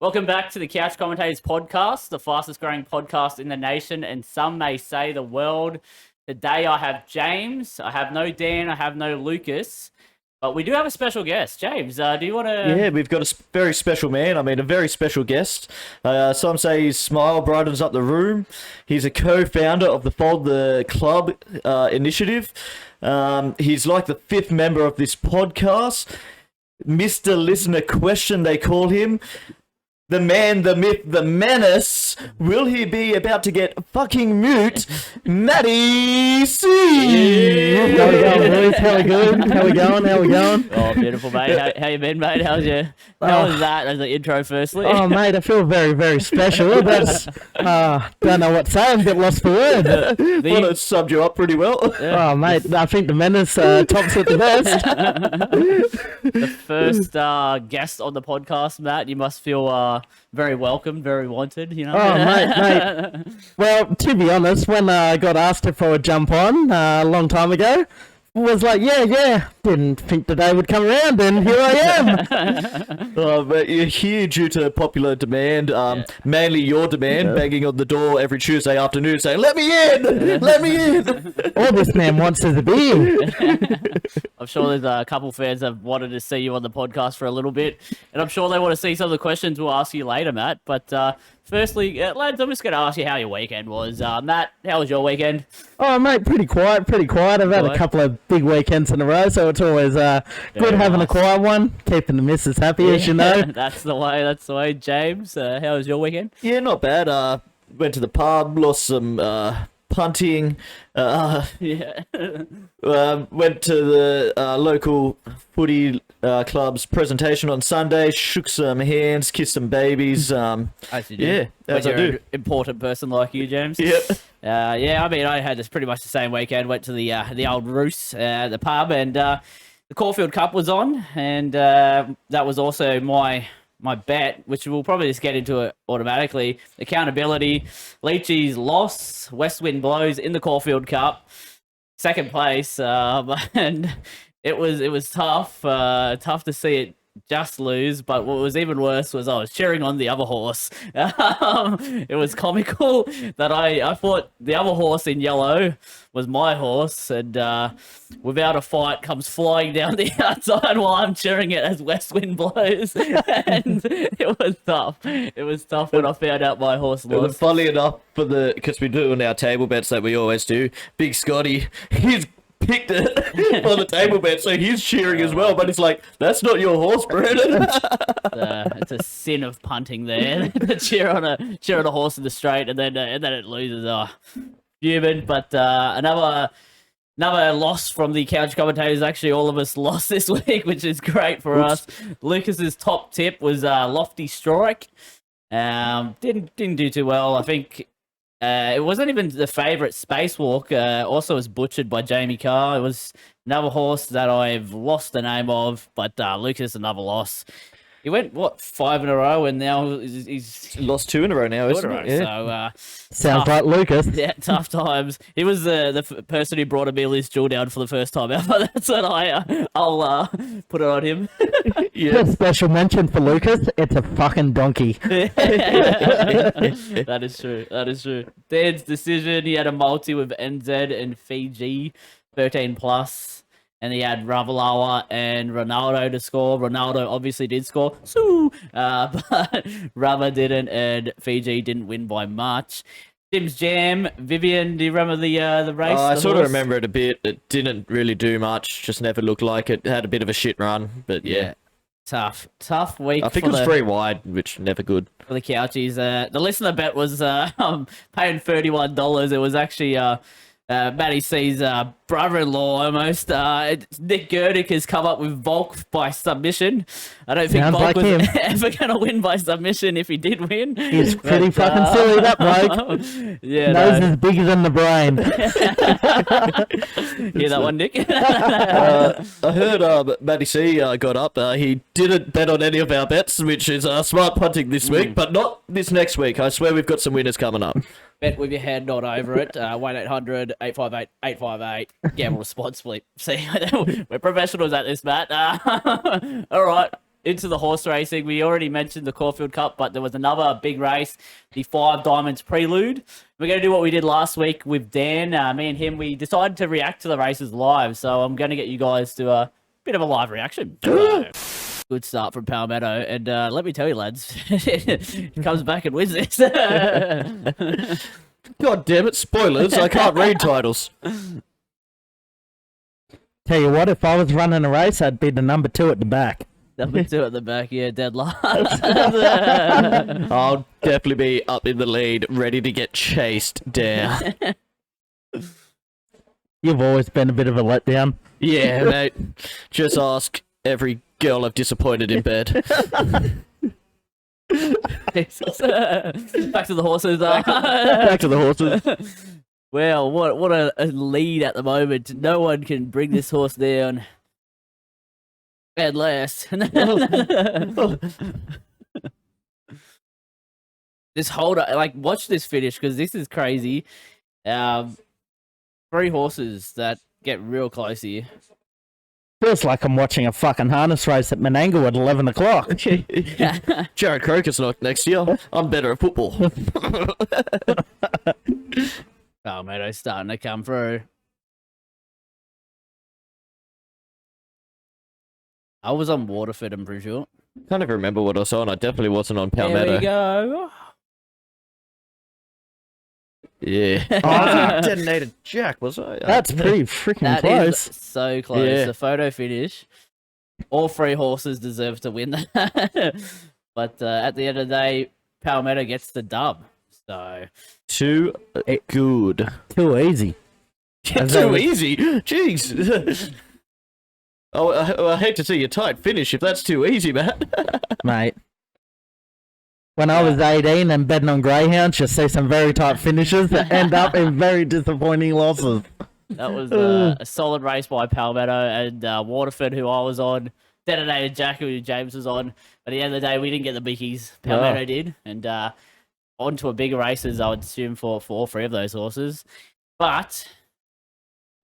Welcome back to the Couch Commentators podcast, the fastest growing podcast in the nation, and some may say the world. Today I have James, I have no Dan, I have no Lucas, but we do have a special guest. James, do you want to... Yeah, we've got a very special man. I mean, a very special guest. Some say his smile brightens up the room. He's a co-founder of the Fold the Club initiative. He's like the fifth member of this podcast. Mr. Listener Question, they call him. The man, the myth, the menace. Will he be about to get fucking mute? Matty C. How we going, boys? How we good? How we going? How we going? Oh, beautiful, mate. How you been, mate? How was that as the intro, firstly? Oh, mate, I feel very, very special. That's don't know what to say. I'm a bit lost for words. Well, it summed you up pretty well. Oh, mate, I think the menace tops it the best. The first guest on the podcast, Matt. You must feel very welcome, very wanted, you know? Oh, mate. Well, to be honest, when I got asked if I would jump on a long time ago, was like, yeah. Didn't think the day would come around, and here I am. But you're here due to popular demand, mainly your demand, banging on the door every Tuesday afternoon saying, let me in! Let me in! All this man wants is a beer. I'm sure there's a couple fans that have wanted to see you on the podcast for a little bit, and I'm sure they want to see some of the questions we'll ask you later, Matt. But firstly, lads, I'm just going to ask you how your weekend was. Matt, how was your weekend? Oh, mate, pretty quiet. I've had a couple of big weekends in a row, so it's always good having a quiet one, keeping the missus happy, as you know. That's the way. James, how was your weekend? Yeah, not bad. Went to the pub, lost some punting. Went to the local footy club's presentation on Sunday, shook some hands, kissed some babies. As you do. Yeah, as I do. An important person like you, James. Yep. I mean, I had pretty much the same weekend. Went to the old Roos, the pub, and the Caulfield Cup was on, and that was also my bet, which we'll probably just get into it automatically. Accountability. Leachy's loss, west wind blows in the Caulfield Cup, second place, and it was tough to see it just lose, but what was even worse was I was cheering on the other horse. It was comical that I thought the other horse in yellow was my horse, and without a fight comes flying down the outside while I'm cheering it as west wind blows, and it was tough. It was tough when I found out my horse lost. Funnily enough, because we do on our table bets that we always do, Big Scotty, he's picked it on the table bet, so he's cheering as well, but it's like, that's not your horse, Brandon. It's a sin of punting there. To cheer on a horse in the straight and then it loses. Human. But another loss from the couch commentators. Actually, all of us lost this week, which is great for us. Lucas's top tip was Lofty Strike. Didn't do too well. I think it wasn't even the favourite Spacewalk. Also was butchered by Jamie Carr. It was another horse that I've lost the name of, but Lucas, another loss. He went, 5 in a row, and now he's lost 2 in a row now, isn't it? Yeah. So, sounds like Lucas. Yeah, tough times. He was the person who brought Amelia's jewel down for the first time ever. That's what I'll put it on him. Yeah. Special mention for Lucas. It's a fucking donkey. That is true. Dan's decision. He had a multi with NZ and Fiji, 13+. And he had Ravalawa and Ronaldo to score. Ronaldo obviously did score, but Rava didn't, and Fiji didn't win by much. Tim's Jam, Vivian, do you remember the race? I sort of remember it a bit. It didn't really do much. Just never looked like it. Had a bit of a shit run, but yeah. Tough week. I think it was 3 wide, which never good. For the Couchies. The listener bet was paying $31. It was actually... Matty C's brother-in-law almost. Nick Gerdick has come up with Volk by submission. I don't think Volk was ever going to win by submission if he did win. He's pretty fucking silly, that bloke. Yeah, nose is bigger than the brain. Hear that one, Nick? I heard Matty C got up. He didn't bet on any of our bets, which is smart punting this week, but not this next week. I swear we've got some winners coming up. Bet with your head not over it. 1-800-858-858. Gamble responsibly. See, we're professionals at this, Matt. All right. into the horse racing. We already mentioned the Caulfield Cup, but there was another big race, the Five Diamonds Prelude. We're going to do what we did last week with Dan. Me and him, we decided to react to the races live. So I'm going to get you guys to a bit of a live reaction. Good start from Palmetto. And let me tell you, lads, he comes back and wins this. God damn it, spoilers, I can't read titles. Tell you what, if I was running a race, I'd be the number 2 at the back. Number 2 at the back, yeah, dead last. I'll definitely be up in the lead, ready to get chased down. You've always been a bit of a letdown. Yeah, mate. Just ask every girl I've disappointed in bed. Back to the horses. Back to the horses. Well, what a lead at the moment. No one can bring this horse down. At last. This holder, like, watch this finish because this is crazy. 3 horses that get real close here. Feels like I'm watching a fucking harness race at Menangle at 11 o'clock. Jared Croker's not next year. I'm better at football. Palmetto's starting to come through. I was on Waterford, I'm pretty sure. Can't even remember what I was on. I definitely wasn't on Palmetto. There we go. Yeah. Oh, I detonated Jack, was I? That's pretty freaking close. Is so close. Yeah. The photo finish. All 3 horses deserve to win that. But at the end of the day, Palmetto gets the dub. So Too good. Too easy. Too easy? Jeez. I hate to see your tight finish if that's too easy, man. Mate. When I was 18 and betting on greyhounds, you see some very tight finishes that end up in very disappointing losses. that was a solid race by Palmetto and Waterford, who I was on. Detonated Jack, who James was on. But at the end of the day, we didn't get the bickies. Palmetto did. And on to a bigger races, I would assume, for all 3 of those horses. But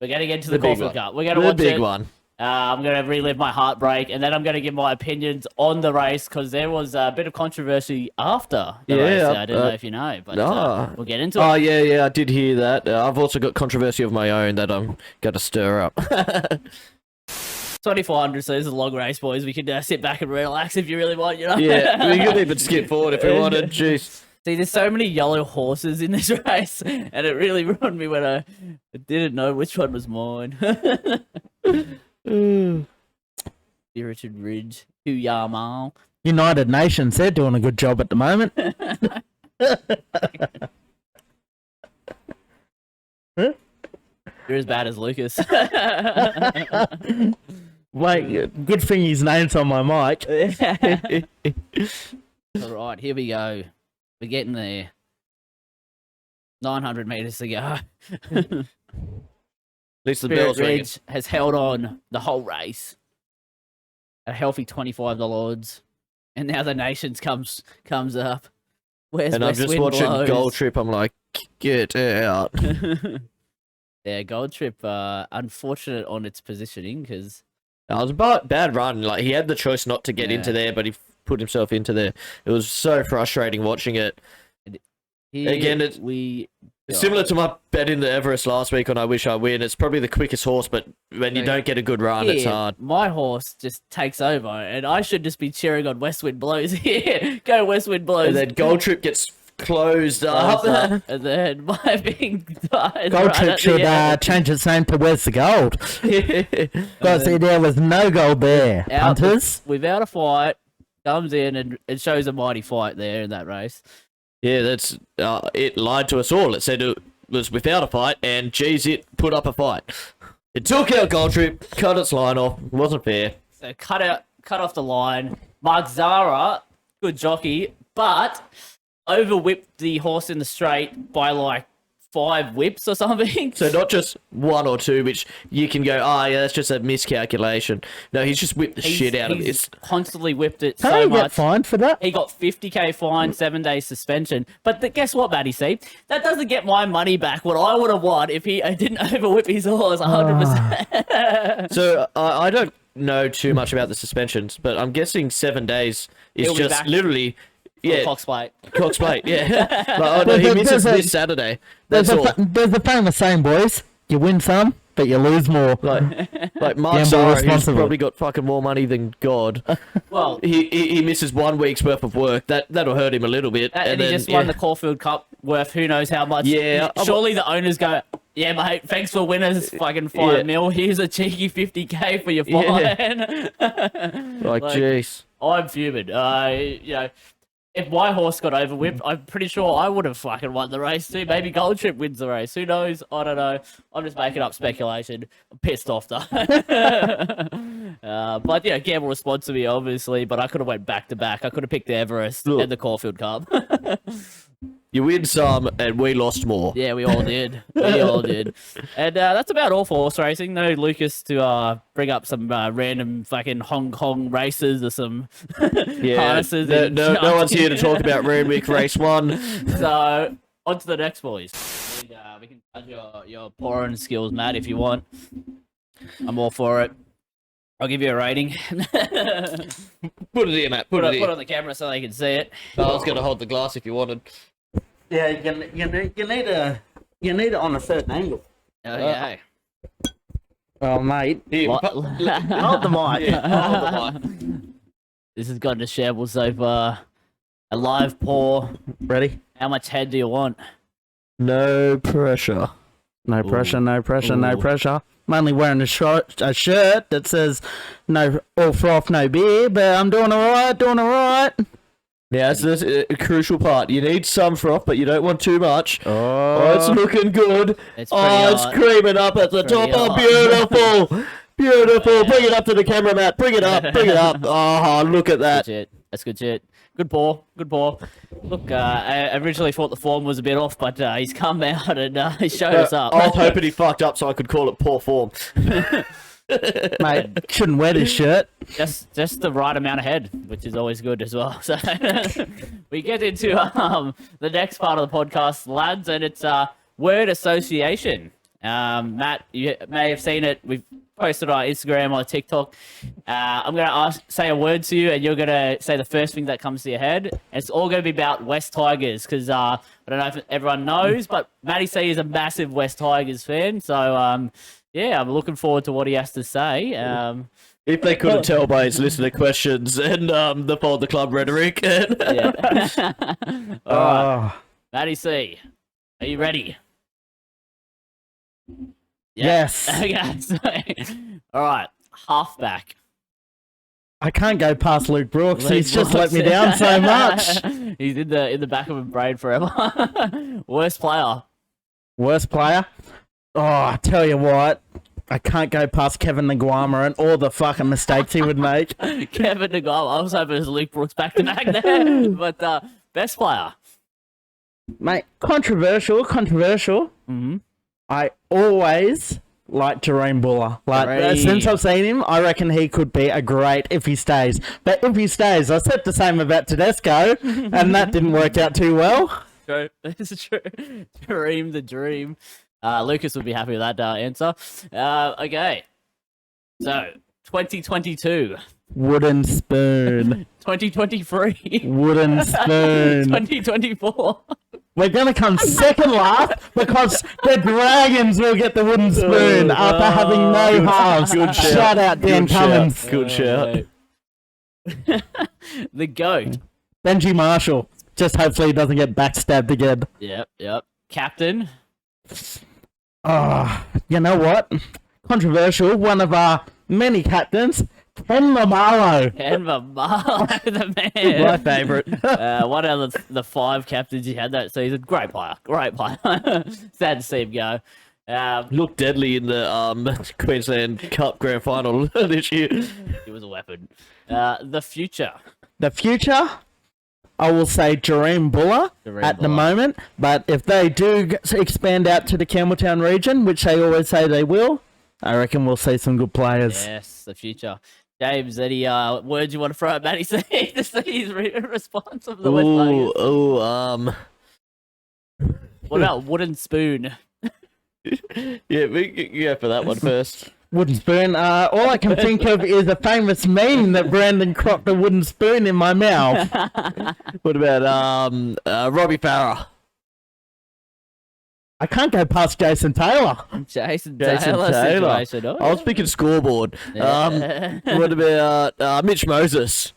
we're going to get to the Caulfield Cup. We're going to watch the big it. one. I'm going to relive my heartbreak, and then I'm going to give my opinions on the race, because there was a bit of controversy after the race. I don't know if you know, but we'll get into it. Oh, yeah, I did hear that. I've also got controversy of my own that I'm going to stir up. 2,400, so this is a long race, boys. We can sit back and relax if you really want, you know? Yeah, we could even skip forward if we wanted. Jeez. See, there's so many yellow horses in this race, and it really ruined me when I didn't know which one was mine. Spirited Ridge, Yamal. United Nations, they're doing a good job at the moment. You're as bad as Lucas. Wait, good thing his name's on my mic. All right, here we go. We're getting there. 900 meters to go. At least the Spirit bell's ringing. Ridge has held on the whole race. A healthy $25 odds. And now the Nations comes up. Where's And I'm West just Wind watching Blows? Gold Trip. I'm like, get out. Yeah, Gold Trip, unfortunate on its positioning, because... It was a bad run. Like, he had the choice not to get into there, but he put himself into there. It was so frustrating watching it. Here Again, it's similar to my bet in the Everest last week on I Wish I Win. It's probably the quickest horse, but when you don't get a good run, it's hard. My horse just takes over, and I should just be cheering on West Wind Blows here. Go West Wind Blows. And then Gold Trip gets closed up. And then my thing dies. Gold Trip should change its name to Where's the Gold? Because there was no gold there. Hunters? Without a fight, comes in and it shows a mighty fight there in that race. Yeah, that's it lied to us all. It said it was without a fight, and geez, it put up a fight. It took out Gold Trip, cut its line off. It wasn't fair. So cut off the line. Mark Zara, good jockey, but over-whipped the horse in the straight by like 5 whips or something. So not just 1 or 2, which you can go, yeah, that's just a miscalculation. No, he's just whipped the shit out of it. He's constantly whipped it Can so he much. get fined for that? He got 50k fine, 7 days suspension. But guess what, Matty C? That doesn't get my money back. What I would have won if he didn't overwhip his horse 100%. So I don't know too much about the suspensions, but I'm guessing 7 days is He'll be just back literally, yeah, Cox plate. Cox plate, yeah. Like, oh no, he misses this Saturday. That's all. There's a famous saying, boys. You win some, but you lose more. Like Mark Gamble Sarra, who's responsibly. probably got fucking more money than God. Well, He misses 1 week's worth of work. That'll hurt him a little bit. and he then, just won the Caulfield Cup worth who knows how much. Yeah. Surely the owners go, yeah, mate, thanks for winners, fucking 5 Yeah. mil. Here's a cheeky 50K for your fine. Like, jeez. I'm fuming. You know, if my horse got overwhipped, I'm pretty sure I would have fucking won the race too. Maybe Gold Trip wins the race. Who knows? I don't know. I'm just making up speculation. I'm pissed off though. But yeah, gamble responsibly, obviously. But I could have went back to back. I could have picked the Everest Look. and the Caulfield Cup. You win some, and we lost more. Yeah, we all did. We all did. And that's about all for horse racing. No Lucas to bring up some random fucking Hong Kong races or some harnesses. No one's here to talk about Randwick Race 1. So, on to the next, boys. We can judge your pouring skills, Matt, if you want. I'm all for it. I'll give you a rating. Put it here, Matt. Put it Put here. it on the camera so they can see it. I was going to hold the glass if you wanted. Yeah, you need it on a certain angle. Okay. Oh, mate. Here, What? Hold the mic. hold the mic. This has gone to shambles so far. A live pour. Ready? How much head do you want? No pressure. No pressure, no pressure, no Ooh. pressher. I'm only wearing a shirt that says no all froth, no beer, but I'm doing alright. Now, that's a crucial part. You need some froth, but you don't want too much. Oh, It's looking good. It's pretty It's hot. creaming up at the Pretty top. Oh, hot. beautiful. Beautiful. Bring it up to the camera, Matt. Bring it up. Bring it up. Oh, look at Good that. shit. That's good shit. Good pour. Good pour. Look, I originally thought the form was a bit off, but he's come out and he showed us up. I was hoping he fucked up so I could call it poor form. mate, shouldn't wear this shirt. Just the right amount of head, which is always good as well. So we get into the next part of the podcast, lads, and it's word association. Matt, you may have seen it. We've posted on Instagram or TikTok. I'm gonna say a word to you, and you're gonna say the first thing that comes to your head. And it's all gonna be about West Tigers, because I don't know if everyone knows, but Matty C is a massive West Tigers fan. So yeah, I'm looking forward to what he has to say. If they couldn't tell by his listener questions and the Fold the Club rhetoric. Yeah. All right, Matty C, are you ready? Yes. Okay. So, all right, halfback. I can't go past Luke Brooks. Luke He's just let Brooks. me down so much. He's in the back of my brain forever. Worst player. Worst player? Oh, I tell you what. I can't go past Kevin Nguama and all the fucking mistakes he would make. Kevin Nagama. I was hoping it was Luke Brooks back to back there. But best player. Mate, controversial. Mm-hmm. I always like Jerome Buller. Jerome. Since I've seen him, I reckon he could be a great if he stays. But if he stays, I said the same about Tedesco, and that didn't work out too well. True. This is true. Dream the dream. Lucas would be happy with that answer. Okay. So, 2022. Wooden spoon. 2023. Wooden spoon. 2024. We're going to come second last because the Dragons will get the wooden spoon after having no halves. Good shout. Shout out Dan Good shout. Cummins. Good shout. The GOAT. Benji Marshall. Just hopefully he doesn't get backstabbed again. Yep. Captain. Oh, you know what? Controversial. One of our many captains, Ken Mamalo. Denver Marlowe, the man. My favourite. One of the 5 captains you had that season. Great player. Sad to see him go. Looked deadly in the Queensland Cup Grand Final this year. He was a weapon. The future. The future, I will say Jerome Buller at the moment. But if they do expand out to the Campbelltown region, which they always say they will, I reckon we'll see some good players. Yes, the future. James, any words you want to throw at Matty C to see his response of the West Tigers? What about wooden spoon? Yeah, we can go for that one first. Wooden spoon. All I can think of is a famous meme that Brandon cropped a wooden spoon in my mouth. What about Robbie Farah? I can't go past Jason Taylor. Jason Taylor. situation. Oh, I was thinking scoreboard. yeah. What about Mitch Moses?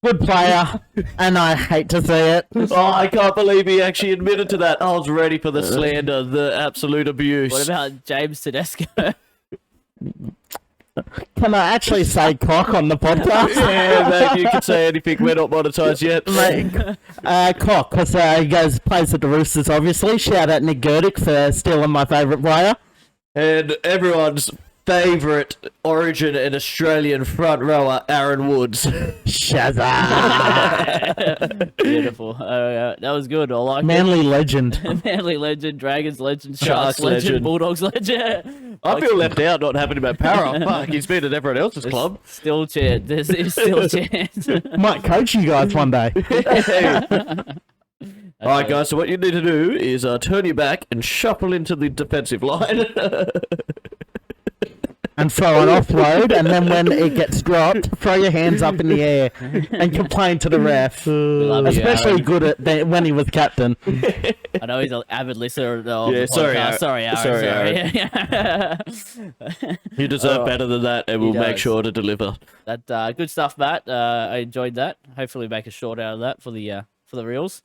Good player, and I hate to see it. Oh, I can't believe he actually admitted to that. I was ready for the slander, the absolute abuse. What about James Tedesco? Can I actually say cock on the podcast? Yeah, mate, you can say anything. We're not monetized yet. Mate, cock, because he plays at the Roosters, obviously. Shout out Nick Gerdick for stealing my favourite player. And everyone's favourite Origin and Australian front rower, Aaron Woods. Shazza! Beautiful. That was good. I like Manly legend. it. Manly legend, Dragons legend, Sharks Sharks legend, legend. Bulldogs legend. I feel left out not having about Para. Fuck, he's been at everyone else's club. Still chance. There's still a chance. Might coach you guys one day. Alright, guys, so what you need to do is turn your back and shuffle into the defensive line. And throw an offload, and then when it gets dropped, throw your hands up in the air and complain to the ref. love you, Especially Aaron. good at when he was captain. I know he's an avid listener of the sorry, podcast. Aaron. Sorry, Aaron. You deserve better than that, and we'll make does. sure to deliver. That good stuff, Matt. I enjoyed that. Hopefully, make a short out of that for the reels.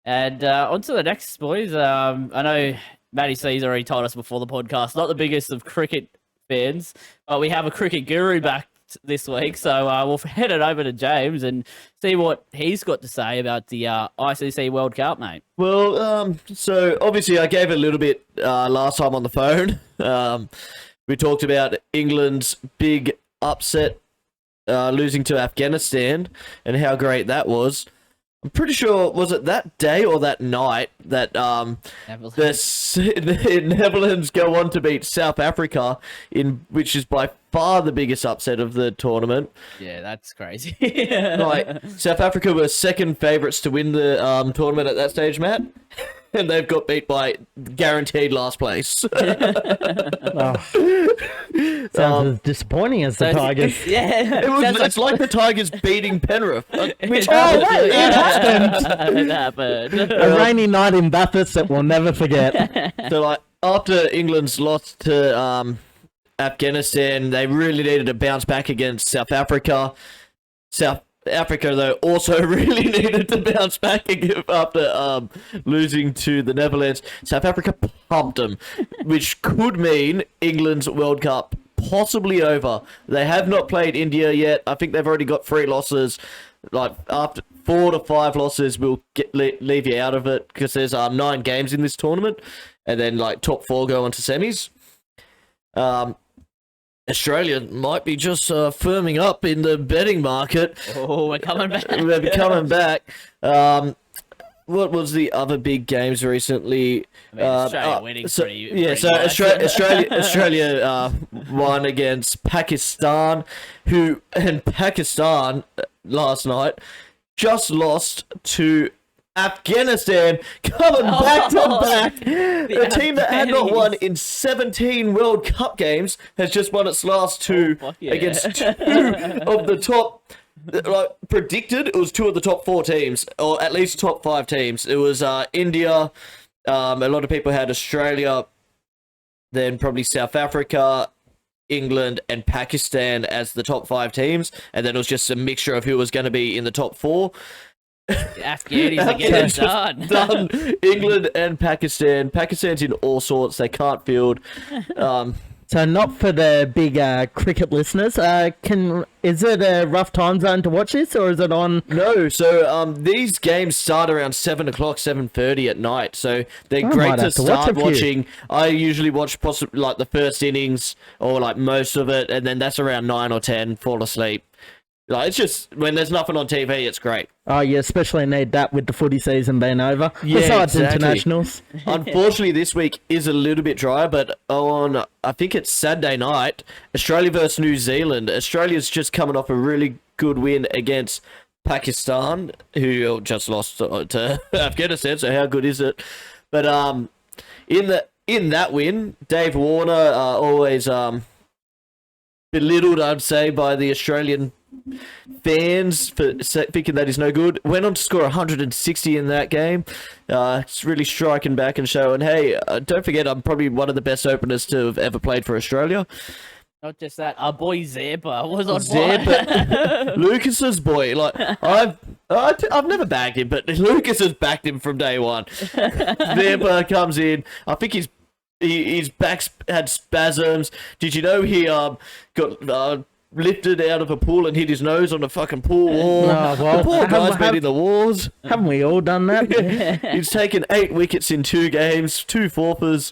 And on to the next, boys. I know Matty C's already told us before the podcast, not the biggest of cricket fans, but we have a cricket guru back this week, so we'll head it over to James and see what he's got to say about the ICC World Cup, mate. Well, so obviously I gave it a little bit last time on the phone. We talked about England's big upset, losing to Afghanistan, and how great that was. I'm pretty sure, was it that day or that night that the Netherlands go on to beat South Africa, which is by far the biggest upset of the tournament. Yeah, that's crazy. Like, South Africa were second favourites to win the tournament at that stage, Matt. And they've got beat by guaranteed last place. Sounds as disappointing as the Tigers. Yeah, It's like the Tigers beating Penrith. Which It happened. it happened. A rainy night in Bathurst that we'll never forget. So, like, after England's lost to Afghanistan, they really needed to bounce back against South Africa. South Africa, though, also really needed to bounce back after losing to the Netherlands. South Africa pumped them, which could mean England's World Cup possibly over. They have not played India yet. I think they've already got 3 losses. Like, after 4 to 5 losses, we'll leave you out of it, because there's 9 games in this tournament, and then like top 4 go on to semis. Australia might be just firming up in the betting market. Oh, we're coming back. We're coming back. What was the other big games recently? I mean, Australia winning pretty nice. Australia won against Pakistan, Pakistan last night just lost to Afghanistan, coming back to back. A team that had not won in 17 World Cup games has just won its last 2 against 2 of the top. Like predicted, it was 2 of the top 4 teams, or at least top 5 teams. It was India. A lot of people had Australia, then probably South Africa, England, and Pakistan as the top 5 teams, and then it was just a mixture of who was going to be in the top 4. Afghanis again, done. England and Pakistan. Pakistan's in all sorts. They can't field. So not for the big cricket listeners. Is it a rough time zone to watch this, or is it on? No, so these games start around 7 o'clock, 7:30 at night. So they're great to start watching. I usually watch possibly like the first innings or like most of it, and then that's around 9 or 10. Fall asleep. Like, it's just when there's nothing on TV, it's great. Oh, you especially need that with the footy season being over. Yeah, Besides exactly. internationals. Unfortunately, this week is a little bit dry, but on, I think it's Saturday night, Australia versus New Zealand. Australia's just coming off a really good win against Pakistan, who just lost to Afghanistan, so how good is it? But in the in that win, Dave Warner, always belittled, I'd say, by the Australian fans for thinking that he's no good. Went on to score 160 in that game. It's really striking back and showing, hey, don't forget, I'm probably one of the best openers to have ever played for Australia. Not just that, our boy Zappa was on Zappa, Lucas's boy. Like I've never bagged him, but Lucas has backed him from day one. Zappa comes in. I think his back's had spasms. Did you know he got lifted out of a pool and hit his nose on a fucking pool wall? Oh, well, the poor guy's been in the wars. Haven't we all done that? He's taken 8 wickets in 2 games, 2 forfers.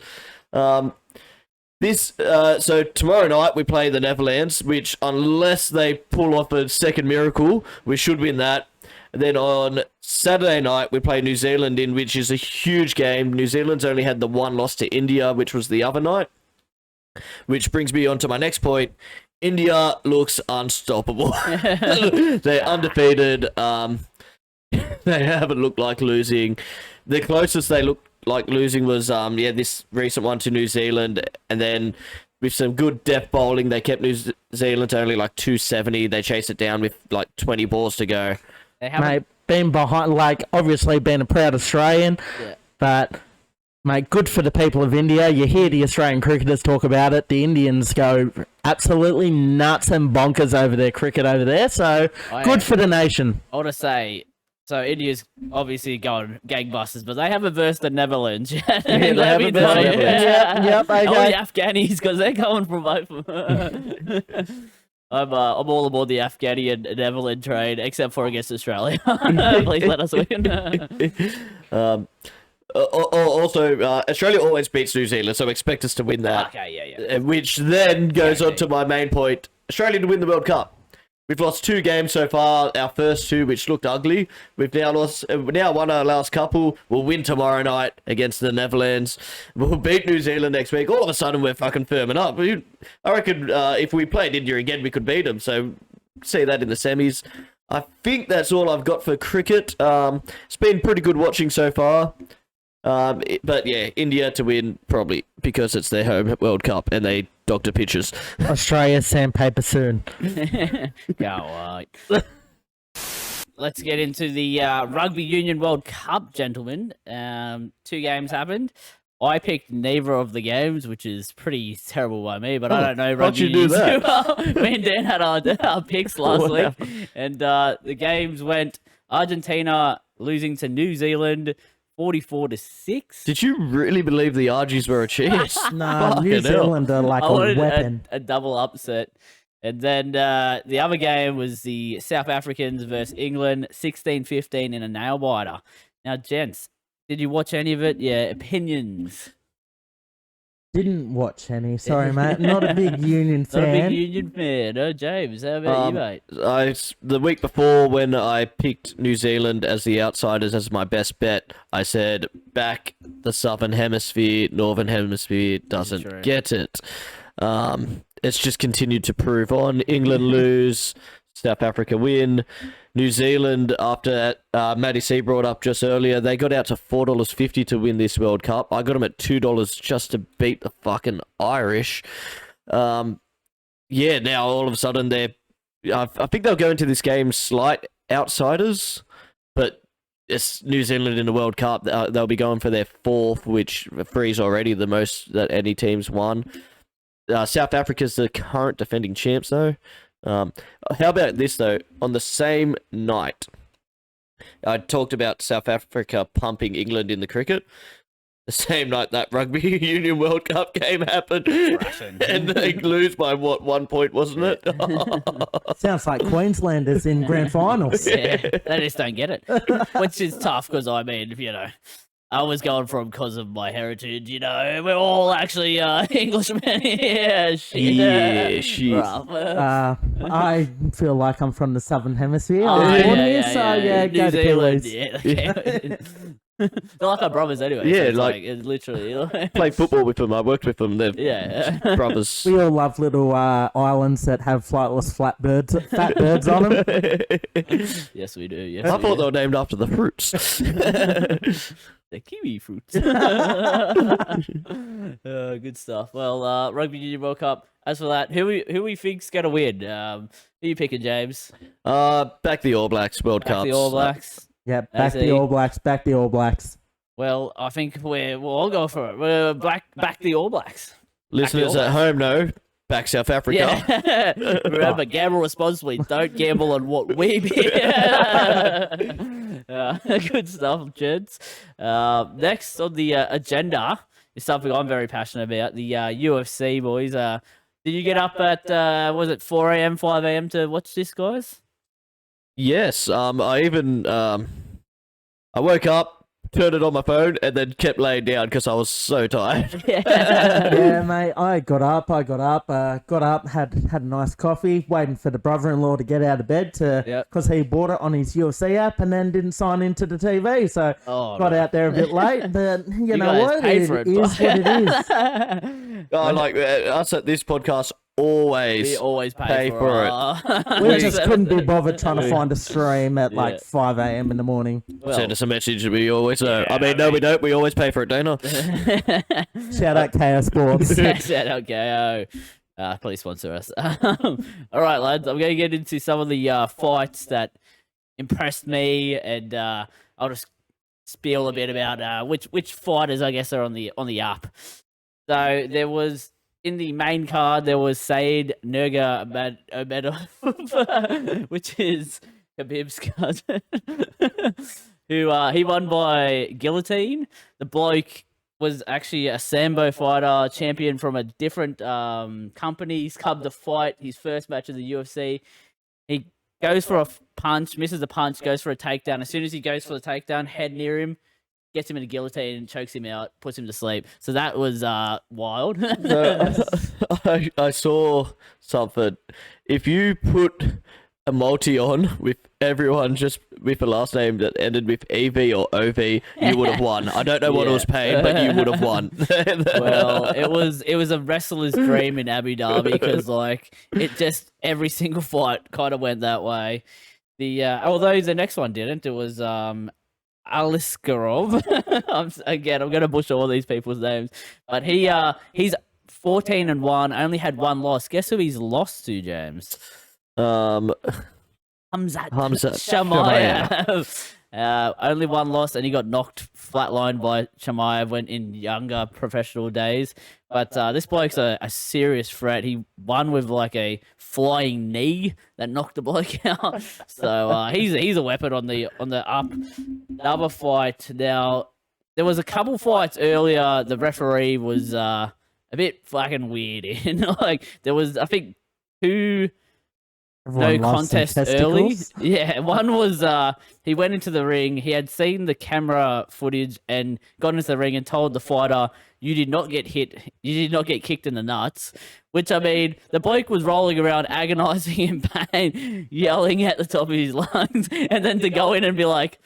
So tomorrow night we play the Netherlands, which unless they pull off a second miracle, we should win that. And then on Saturday night we play New Zealand in, which is a huge game. New Zealand's only had the 1 loss to India, which was the other night. Which brings me on to my next point. India looks unstoppable. They're undefeated. They haven't looked like losing. The closest they looked like losing was this recent one to New Zealand, and then with some good depth bowling, they kept New Zealand to only like 270. They chased it down with like 20 balls to go. Mate, being behind, like, obviously being a proud Australian, but, mate, good for the people of India. You hear the Australian cricketers talk about it. The Indians go absolutely nuts and bonkers over their cricket over there, so good for the nation. I want to say, so India's obviously going gangbusters, but they haven't versed the Netherlands yet. They haven't versed the Netherlands. Yep, okay. All the Afghanis, because they're coming from both of them. I'm all aboard the Afghani and Netherlands trade, except for against Australia. Please let us win. Also, Australia always beats New Zealand, so expect us to win that. Okay, yeah. Which then goes on to my main point. Australia to win the World Cup. We've lost 2 games so far, our first 2, which looked ugly. We've now won our last couple. We'll win tomorrow night against the Netherlands. We'll beat New Zealand next week. All of a sudden, we're fucking firming up. I reckon if we played India again, we could beat them. So, see that in the semis. I think that's all I've got for cricket. It's been pretty good watching so far. But yeah, India to win, probably, because it's their home World Cup and they doctor pitches. Australia sandpaper soon. Go on. Let's get into the Rugby Union World Cup, gentlemen. 2 games happened. I picked neither of the games, which is pretty terrible by me, but I don't know rugby. How'd you do that? Me and Dan had our picks last week, and the games went Argentina losing to New Zealand 44-6. Did you really believe the Argies were a chance? No, New Zealand are like a weapon. A double upset. And then the other game was the South Africans versus England, 16-15 in a nail biter. Now, gents, did you watch any of it? Yeah, opinions. Didn't watch any. Sorry, mate. Not a big Union fan. Not a big Union fan. No, James, how about you, mate? The week before, when I picked New Zealand as the outsiders as my best bet, I said, back the Southern Hemisphere, Northern Hemisphere doesn't get it. It's just continued to prove on. England lose, South Africa win. New Zealand, after Matty C brought up just earlier, they got out to $4.50 to win this World Cup. I got them at $2 just to beat the fucking Irish. Now all of a sudden I think they'll go into this game slight outsiders, but it's New Zealand in the World Cup. They'll be going for their 4th, which 3 is already the most that any team's won. South Africa's the current defending champs, though. How about this, though? On the same night, I talked about South Africa pumping England in the cricket. The same night that Rugby Union World Cup game happened. And they lose by, 1 point, wasn't it? Sounds like Queenslanders in grand finals. Yeah, they just don't get it. Which is tough, because, I mean, I was going from because of my heritage, we're all actually Englishmen here. Shit. Rough. I feel like I'm from the Southern Hemisphere. New go to Zealand, Kiwis. They're like our brothers anyway. Yeah, so it's like- it's literally. Play football with them. I worked with them. They're Yeah. brothers. We all love little islands that have flightless fat birds on them. Yes, we do. Yes, I we thought do. they were named after the fruits. The kiwi fruits. Good stuff. Well, Rugby Union World Cup. As for that, who we think's gonna win? Who you picking, James? Back the All Blacks World Back Cup. the All Blacks. Yeah, back That's the it. All Blacks, back the All Blacks. Well, I think I'll go for it. We're back the All Blacks. Listeners All at home know, back South Africa. Yeah. Remember, gamble responsibly. Don't gamble on what we bet. Good stuff, gents. Next on the agenda is something I'm very passionate about. The UFC, boys. Did you get up at, was it 4 a.m., 5 a.m. to watch this, guys? Yes. I even I woke up, turned it on my phone, and then kept laying down because I was so tired. Yeah, mate. I got up, had a nice coffee, waiting for the brother-in-law to get out of bed Yep. because he bought it on his UFC app and then didn't sign into the TV, so Oh, got no. out there a bit late. But you know guys what? paid It for it, is what it is. Like us at this podcast always. We always Pay pay for it. We just couldn't be bothered trying to find a stream at like Yeah. 5 a.m. in the morning. Send us a message. We always know. Yeah, I mean, no, we don't. We always pay for it, don't I? Shout out KO Sports. Shout out KO. Please sponsor us. All right, lads. I'm going to get into some of the fights that impressed me, and I'll just spiel a bit about which fighters I guess are on the up. So there was in the main card there was Said Nurmagomedov, which is Khabib's cousin, who he won by guillotine. The bloke was actually a Sambo fighter, champion from a different company. He's come to fight his first match of the UFC. He goes for a punch, misses the punch, goes for a takedown. As soon as he goes for the takedown, head near him, gets him in a guillotine, chokes him out, puts him to sleep. So that was wild. I saw something. If you put a multi on with everyone just with a last name that ended with EV or OV, you would have won. I don't know what it was paying, but you would have won. Well, it was a wrestler's dream in Abu Dhabi because like it just every single fight kind of went that way. The although the next one didn't, it was Aliskarov. I'm gonna butcher all these people's names, but he's 14-1, only had one loss. Guess who he's lost to, James? Hamzat Shamayev. Only one loss, and he got knocked flatlined by Shamayev when in younger professional days. But this bloke's a serious threat. He won with like a flying knee that knocked the bloke out. So he's a weapon on the up. The other fight now, there was a couple fights earlier. The referee was a bit fucking weird. Like there was, I think, two. Everyone No loves some contest early. testicles. Yeah, one was he went into the ring. He had seen the camera footage and got into the ring and told the fighter, "You did not get hit. You did not get kicked in the nuts." Which I mean, the bloke was rolling around, agonizing in pain, yelling at the top of his lungs, and then to go in and be like,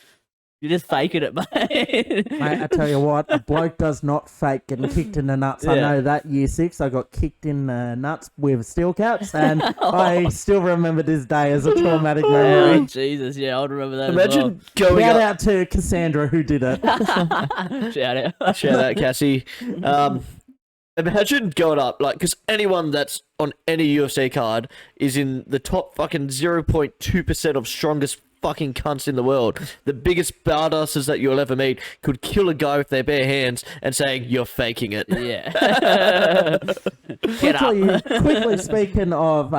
"You're just faking it, mate." Mate, I tell you what, a bloke does not fake getting kicked in the nuts. I Yeah. know that year 6, I got kicked in the nuts with steel caps, and I still remember this day as a traumatic Oh, memory. Jesus, yeah, I would remember that. Imagine going Shout up. out to Cassandra who did it. as well. Shout out. Shout out, Cassie. Imagine going up, like, because anyone that's on any UFC card is in the top fucking 0.2% of strongest fucking cunts in the world. The biggest badasses that you'll ever meet could kill a guy with their bare hands and saying, "You're faking it." Yeah. Get up. Quickly speaking of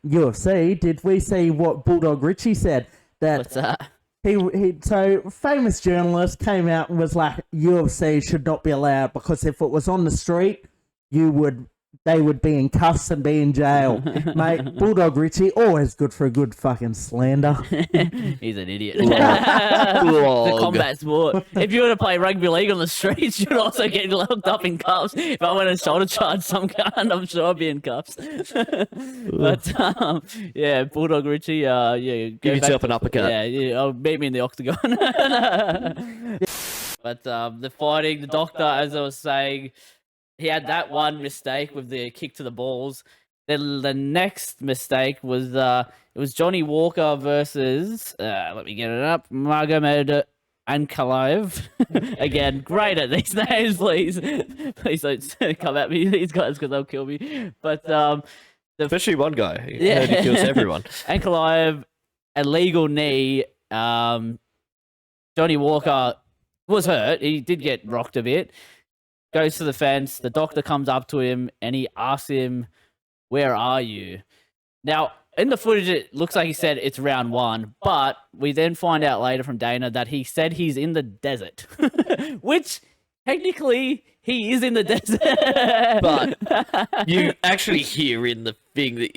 UFC, did we see what Bulldog Richie said? That What's that? so famous journalist came out and was like, UFC should not be allowed because if it was on the street, you would they would be in cuffs and be in jail. Mate, Bulldog Richie, always good for a good fucking slander. He's an idiot. The combat sport. If you were to play rugby league on the streets, you'd also get locked up in cuffs. If I went and shoulder charged some cunt, I'm sure I'd be in cuffs. But yeah, Bulldog Richie, yeah, Give yourself an uppercut. Yeah, I'll meet me in the octagon. But the fighting, the doctor, as I was saying, he had that one mistake with the kick to the balls. Then the next mistake was it was Johnny Walker versus let me get it up, Magomed Ankalaev. Again, great at these names, please. Please don't come at me, these guys, because they'll kill me. But especially one guy. Yeah. He kills everyone. Ankalaev, illegal knee. Johnny Walker was hurt. He did get rocked a bit. Goes to the fence. The doctor comes up to him and he asks him, "Where are you?" Now, in the footage, it looks like he said it's round 1, but we then find out later from Dana that he said he's in the desert, which technically he is in the desert. But you actually hear in the thing that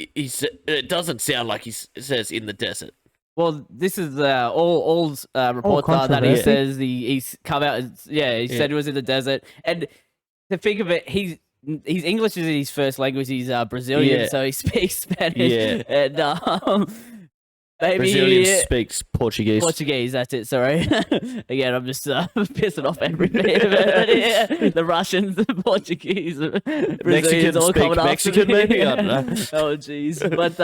it doesn't sound like he says in the desert. Well, this is all reports are that he says he's come out. He said he was in the desert, and to think of it, his English is his first language. He's Brazilian, so he speaks Spanish. Yeah, and maybe Brazilian speaks Portuguese. Portuguese, that's it. Sorry. Again, I'm just pissing off everything. Yeah, the Russians, the Portuguese, Mexicans all speak coming Mexican, maybe? I don't know. Oh, jeez. But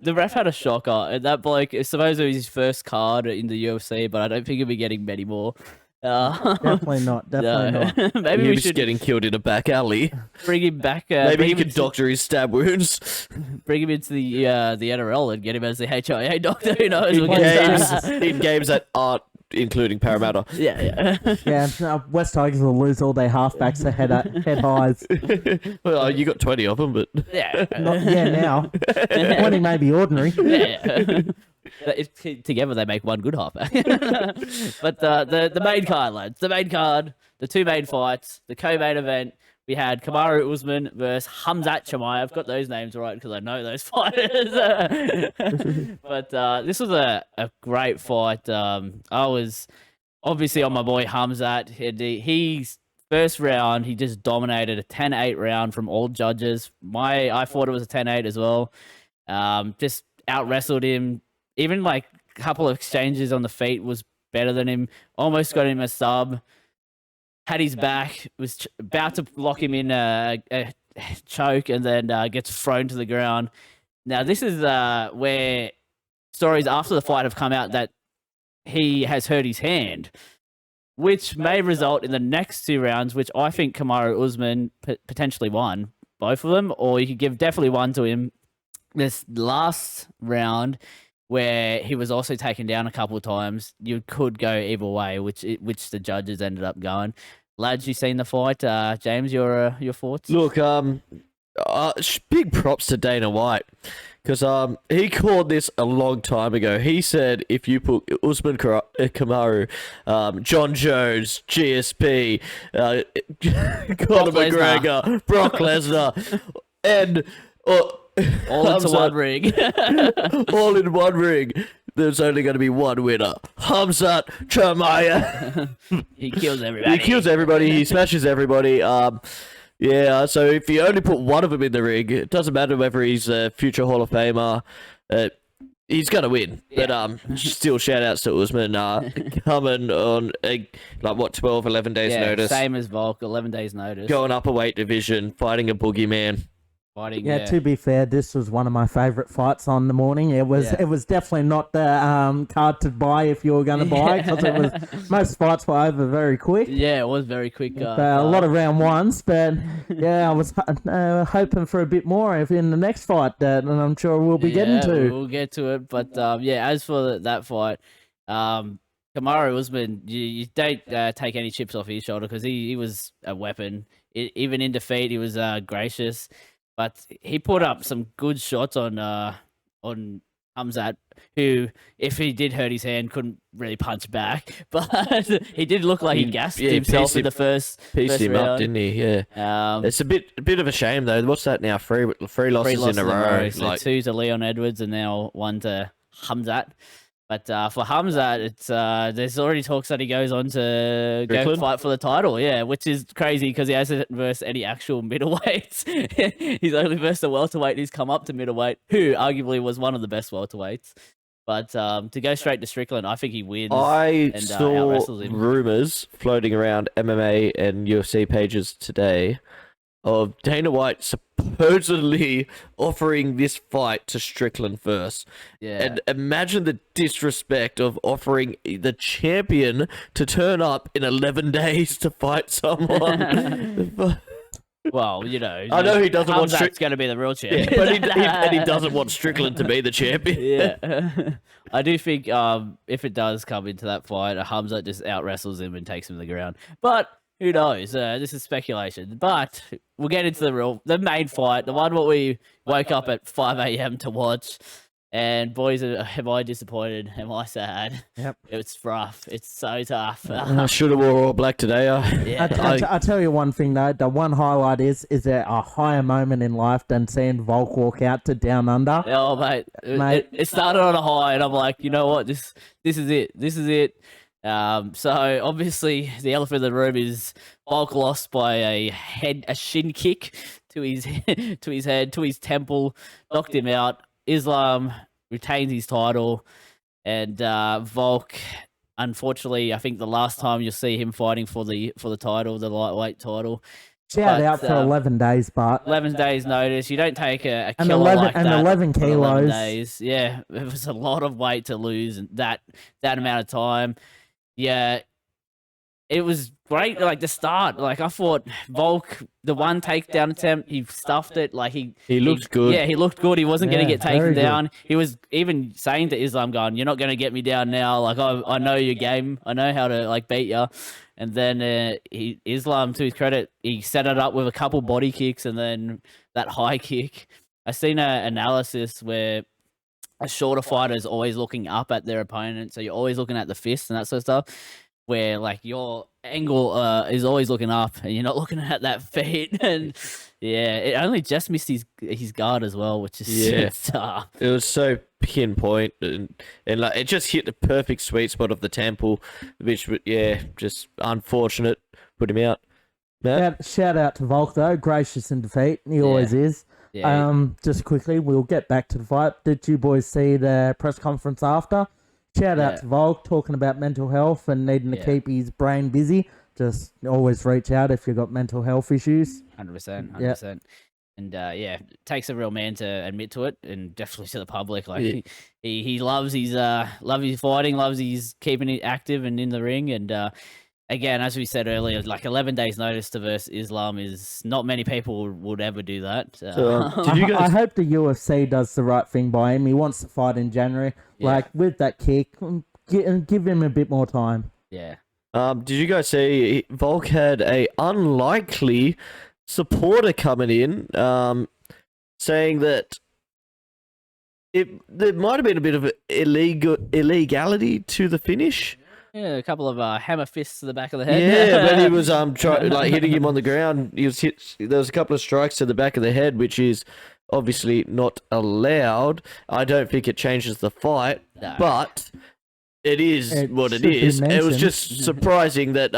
the ref had a shocker. And that bloke, I suppose it was his first card in the UFC, but I don't think he'll be getting many more. Definitely not. Definitely not. Maybe he we was should getting killed in a back alley. bring him back. Maybe he could doctor his stab wounds. Bring him into the NRL and get him as the HIA doctor. Who knows? In games that aren't including Parramatta. Yeah. Yeah, West Tigers will lose all their halfbacks to head highs. Well, you got 20 of them, but Yeah. Now. 20 may be ordinary. Yeah. If together they make one good halfback. But the main card, lads. The main card, the two main fights, the co-main event. We had Kamaru Usman versus Khamzat Chimaev. I've got those names right because I know those fighters. But this was a great fight. I was obviously on my boy Khamzat. He's first round, he just dominated a 10-8 round from all judges. I thought it was a 10-8 as well. Just out-wrestled him. Even like a couple of exchanges on the feet was better than him. Almost got him a sub. Had his back, was about to lock him in a choke, and then gets thrown to the ground. Now, this is where stories after the fight have come out that he has hurt his hand, which may result in the next 2 rounds, which I think Kamaru Usman potentially won both of them, or you could give definitely one to him. This last round, where he was also taken down a couple of times, you could go either way, which the judges ended up going. Lads, you seen the fight? James, your thoughts? look, big props to Dana White, because he called this a long time ago. He said if you put Usman Kamaru, John Jones, GSP, Conor McGregor, Brock Lesnar, and all into one ring. all in one ring, there's only going to be one winner. Khamzat Chimaev. He kills everybody. He smashes everybody. Yeah, so if you only put one of them in the ring, it doesn't matter whether he's a future Hall of Famer. He's going to win. Yeah. But still shout outs to Usman coming on 12, 11 days notice. Same as Volk, 11 days notice. Going up a weight division, fighting a boogeyman. Yeah, to be fair, this was one of my favourite fights on the morning. It was definitely not the card to buy if you were going to buy, because most fights were over very quick. Yeah, it was very quick. A lot of round ones, but yeah, I was hoping for a bit more in the next fight that, and I'm sure we'll be getting to. We'll get to it, but as for that fight, Kamaru Usman, you don't take any chips off his shoulder because he was a weapon. Even in defeat, he was gracious. But he put up some good shots on Hamzat, who, if he did hurt his hand, couldn't really punch back, but he did look like he gassed himself in the first him round. up, didn't he? Yeah. It's a bit of a shame though. What's that now? Three losses in a row. So 2 to Leon Edwards and now 1 to Hamzat. But for Hamzat, it's there's already talks that he goes on to go fight for the title, which is crazy because he hasn't versed any actual middleweights. He's only versed a welterweight who's come up to middleweight, who arguably was one of the best welterweights. But to go straight to Strickland, I think he wins. I saw rumors floating around MMA and UFC pages today of Dana White supposedly offering this fight to Strickland first. Yeah. And imagine the disrespect of offering the champion to turn up in 11 days to fight someone. Well, you know, I know he doesn't want Strickland's going to be the real champion, but he doesn't want Strickland to be the champion. Yeah, I do think if it does come into that fight, Hamzat just out wrestles him and takes him to the ground. But who knows? This is speculation. But we'll get into the main fight, the one what we woke up at 5 a.m. to watch. And boys, am I disappointed? Am I sad? Yep. It's rough. It's so tough. I should have wore all black today. I tell you one thing though. The one highlight is there a higher moment in life than seeing Volk walk out to Down Under? Oh, mate. It started on a high, and I'm like, you know what? This is it. This is it. So obviously the elephant in the room is Volk lost by a shin kick to his head, to his temple, knocked him out. Islam retains his title, and Volk, unfortunately, I think the last time you'll see him fighting for the title, the lightweight title. Shout out for 11 days, but 11 days notice. You don't take a and killer 11 like and that 11 for kilos. 11 days. Yeah, it was a lot of weight to lose in that amount of time. Yeah, it was great. Like the start, like I thought Volk, the one takedown attempt, he stuffed it. Like he looked good. Yeah, he looked good. He wasn't going to get taken very down. good. He was even saying to Islam, "Going, you're not going to get me down now. Like I know your game. I know how to like beat you." And then Islam, to his credit, he set it up with a couple body kicks and then that high kick. I seen an analysis where a shorter fighter is always looking up at their opponent, so you're always looking at the fist and that sort of stuff. Where like your angle is always looking up and you're not looking at that feet, and it only just missed his guard as well, which is tough. It was so pinpoint and like it just hit the perfect sweet spot of the temple, which just unfortunate, put him out. Shout out to Volk though, gracious in defeat, he always is. Yeah. Just quickly, we'll get back to the fight. Did you boys see the press conference after? Shout out to Volk, talking about mental health and needing to keep his brain busy. Just always reach out if you've got mental health issues. 100%. And it takes a real man to admit to it, and definitely to the public. Like he loves his fighting, loves his keeping it active and in the ring. And again, as we said earlier, like 11 days notice to verse Islam is not many people would ever do that. Did you guys... I hope the UFC does the right thing by him. He wants to fight in January. Like with that kick, give him a bit more time. Yeah. Did you guys see Volk had a unlikely supporter coming in, saying that there might have been a bit of illegality to the finish. Yeah, a couple of hammer fists to the back of the head. Yeah, but he was hitting him on the ground. He was hit. There was a couple of strikes to the back of the head, which is obviously not allowed. I don't think it changes the fight, but it is what it is. It was just surprising that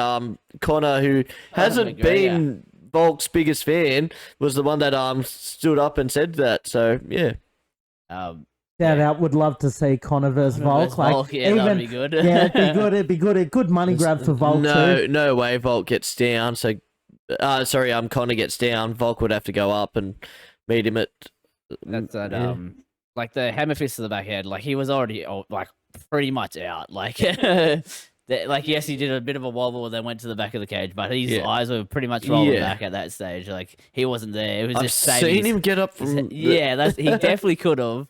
Connor, who hasn't been Volk's biggest fan, was the one that stood up and said that. So yeah. Shout out, would love to see Connor versus Volk. Volk, that'd be good. It'd be good. A good money grab for Volk too. No way Volk gets down. So, Connor gets down. Volk would have to go up and meet him at. That's that. Like the hammer fist to the back head. Like he was already pretty much out. Like, yes, he did a bit of a wobble and then went to the back of the cage, but his eyes were pretty much rolling back at that stage. Like he wasn't there. It was just saving. Seen him get up from. He definitely could have.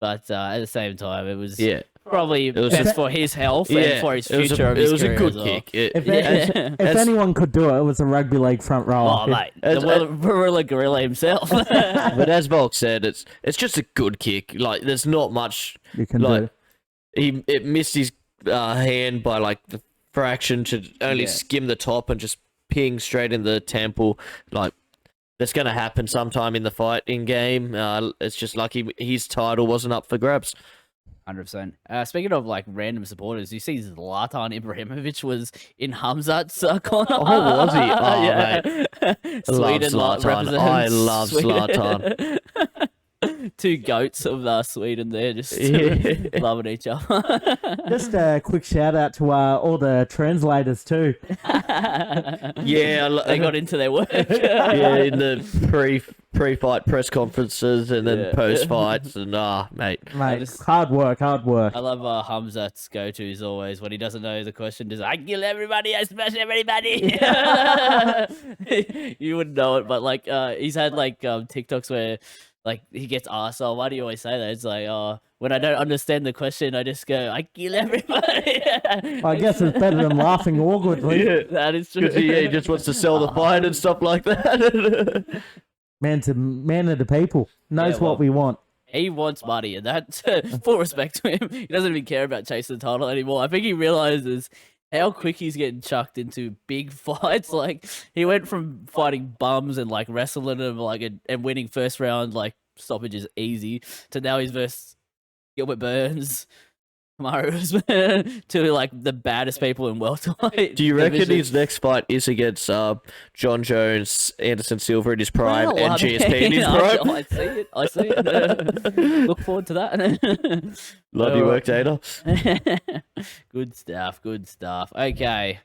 But at the same time, it was probably was best just- for his health Yeah, and for his it was future of his it was a career good as well. kick. If, Yeah. if anyone could do it, it was a rugby league front rower. Oh, mate, As- the Gorilla Gorilla himself. But as Volk said, it's just a good kick. Like there's not much. You can Like do. it missed his hand by like the fraction to only Yes. skim the top and just ping straight in the temple. Like that's going to happen sometime in the fighting game. It's just lucky his title wasn't up for grabs. 100%. Speaking of like random supporters, you see Zlatan Ibrahimovic was in Hamzat's corner. Oh, was he? Oh, yeah. Sweden love Zlatan. represents I love Sweden. Zlatan. Two goats of Sweden there, just Yeah. loving each other. Just a quick shout out to all the translators too. Yeah, They got into their work. yeah, in the pre-fight press conferences and then Yeah. post-fights and mate. Mate, just- hard work, hard work. I love Hamzat's go-tos always when he doesn't know the question. Just I kill everybody, I smash everybody. You wouldn't know it, but like he's had like TikToks where like he gets asked, "Oh, why do you always say that?" It's like, "Oh, when I don't understand the question, I just go, I kill everybody." I guess it's better than laughing awkwardly. Yeah, That is true. because he just wants to sell the fight and stuff like that. Man of the people. Knows Yeah, well, what we want. He wants money, and that's full respect to him. He doesn't even care about chasing the title anymore. I think he realizes how quick he's getting chucked into big fights. Like he went from fighting bums and like wrestling them like and winning first round like stoppages easy to now he's versus Gilbert Burns, Kamaru Usman, to like the baddest people in welterweight. Do you reckon division. his next fight is against John Jones, Anderson Silva in his prime, Well, and I GSP in mean, his I prime? see it. I see it. Look forward to that. Love your work, Dana. Good stuff. Good stuff. Okay.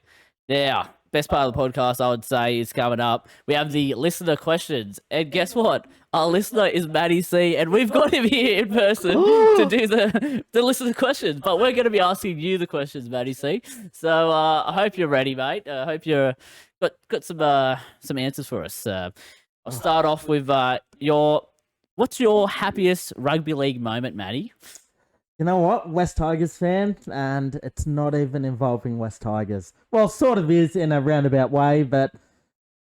Now, best part of the podcast, I would say, is coming up. We have the listener questions. And guess what? Our listener is Matty C, and we've got him here in person to do the listener questions. But we're going to be asking you the questions, Matty C. So I hope you're ready, mate. I hope you're got some answers for us. I'll start off with what's your happiest rugby league moment, Matty? You know what? West Tigers fan, and it's not even involving West Tigers. Well, sort of is in a roundabout way, but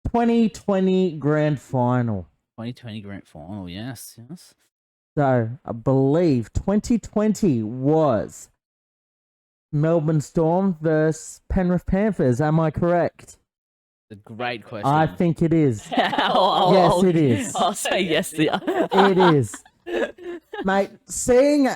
2020 grand final. 2020 grand final, yes. So I believe 2020 was Melbourne Storm versus Penrith Panthers. Am I correct? It's a great question. I think it is. Yes, it is. I'll say yes to you. It is. Mate, seeing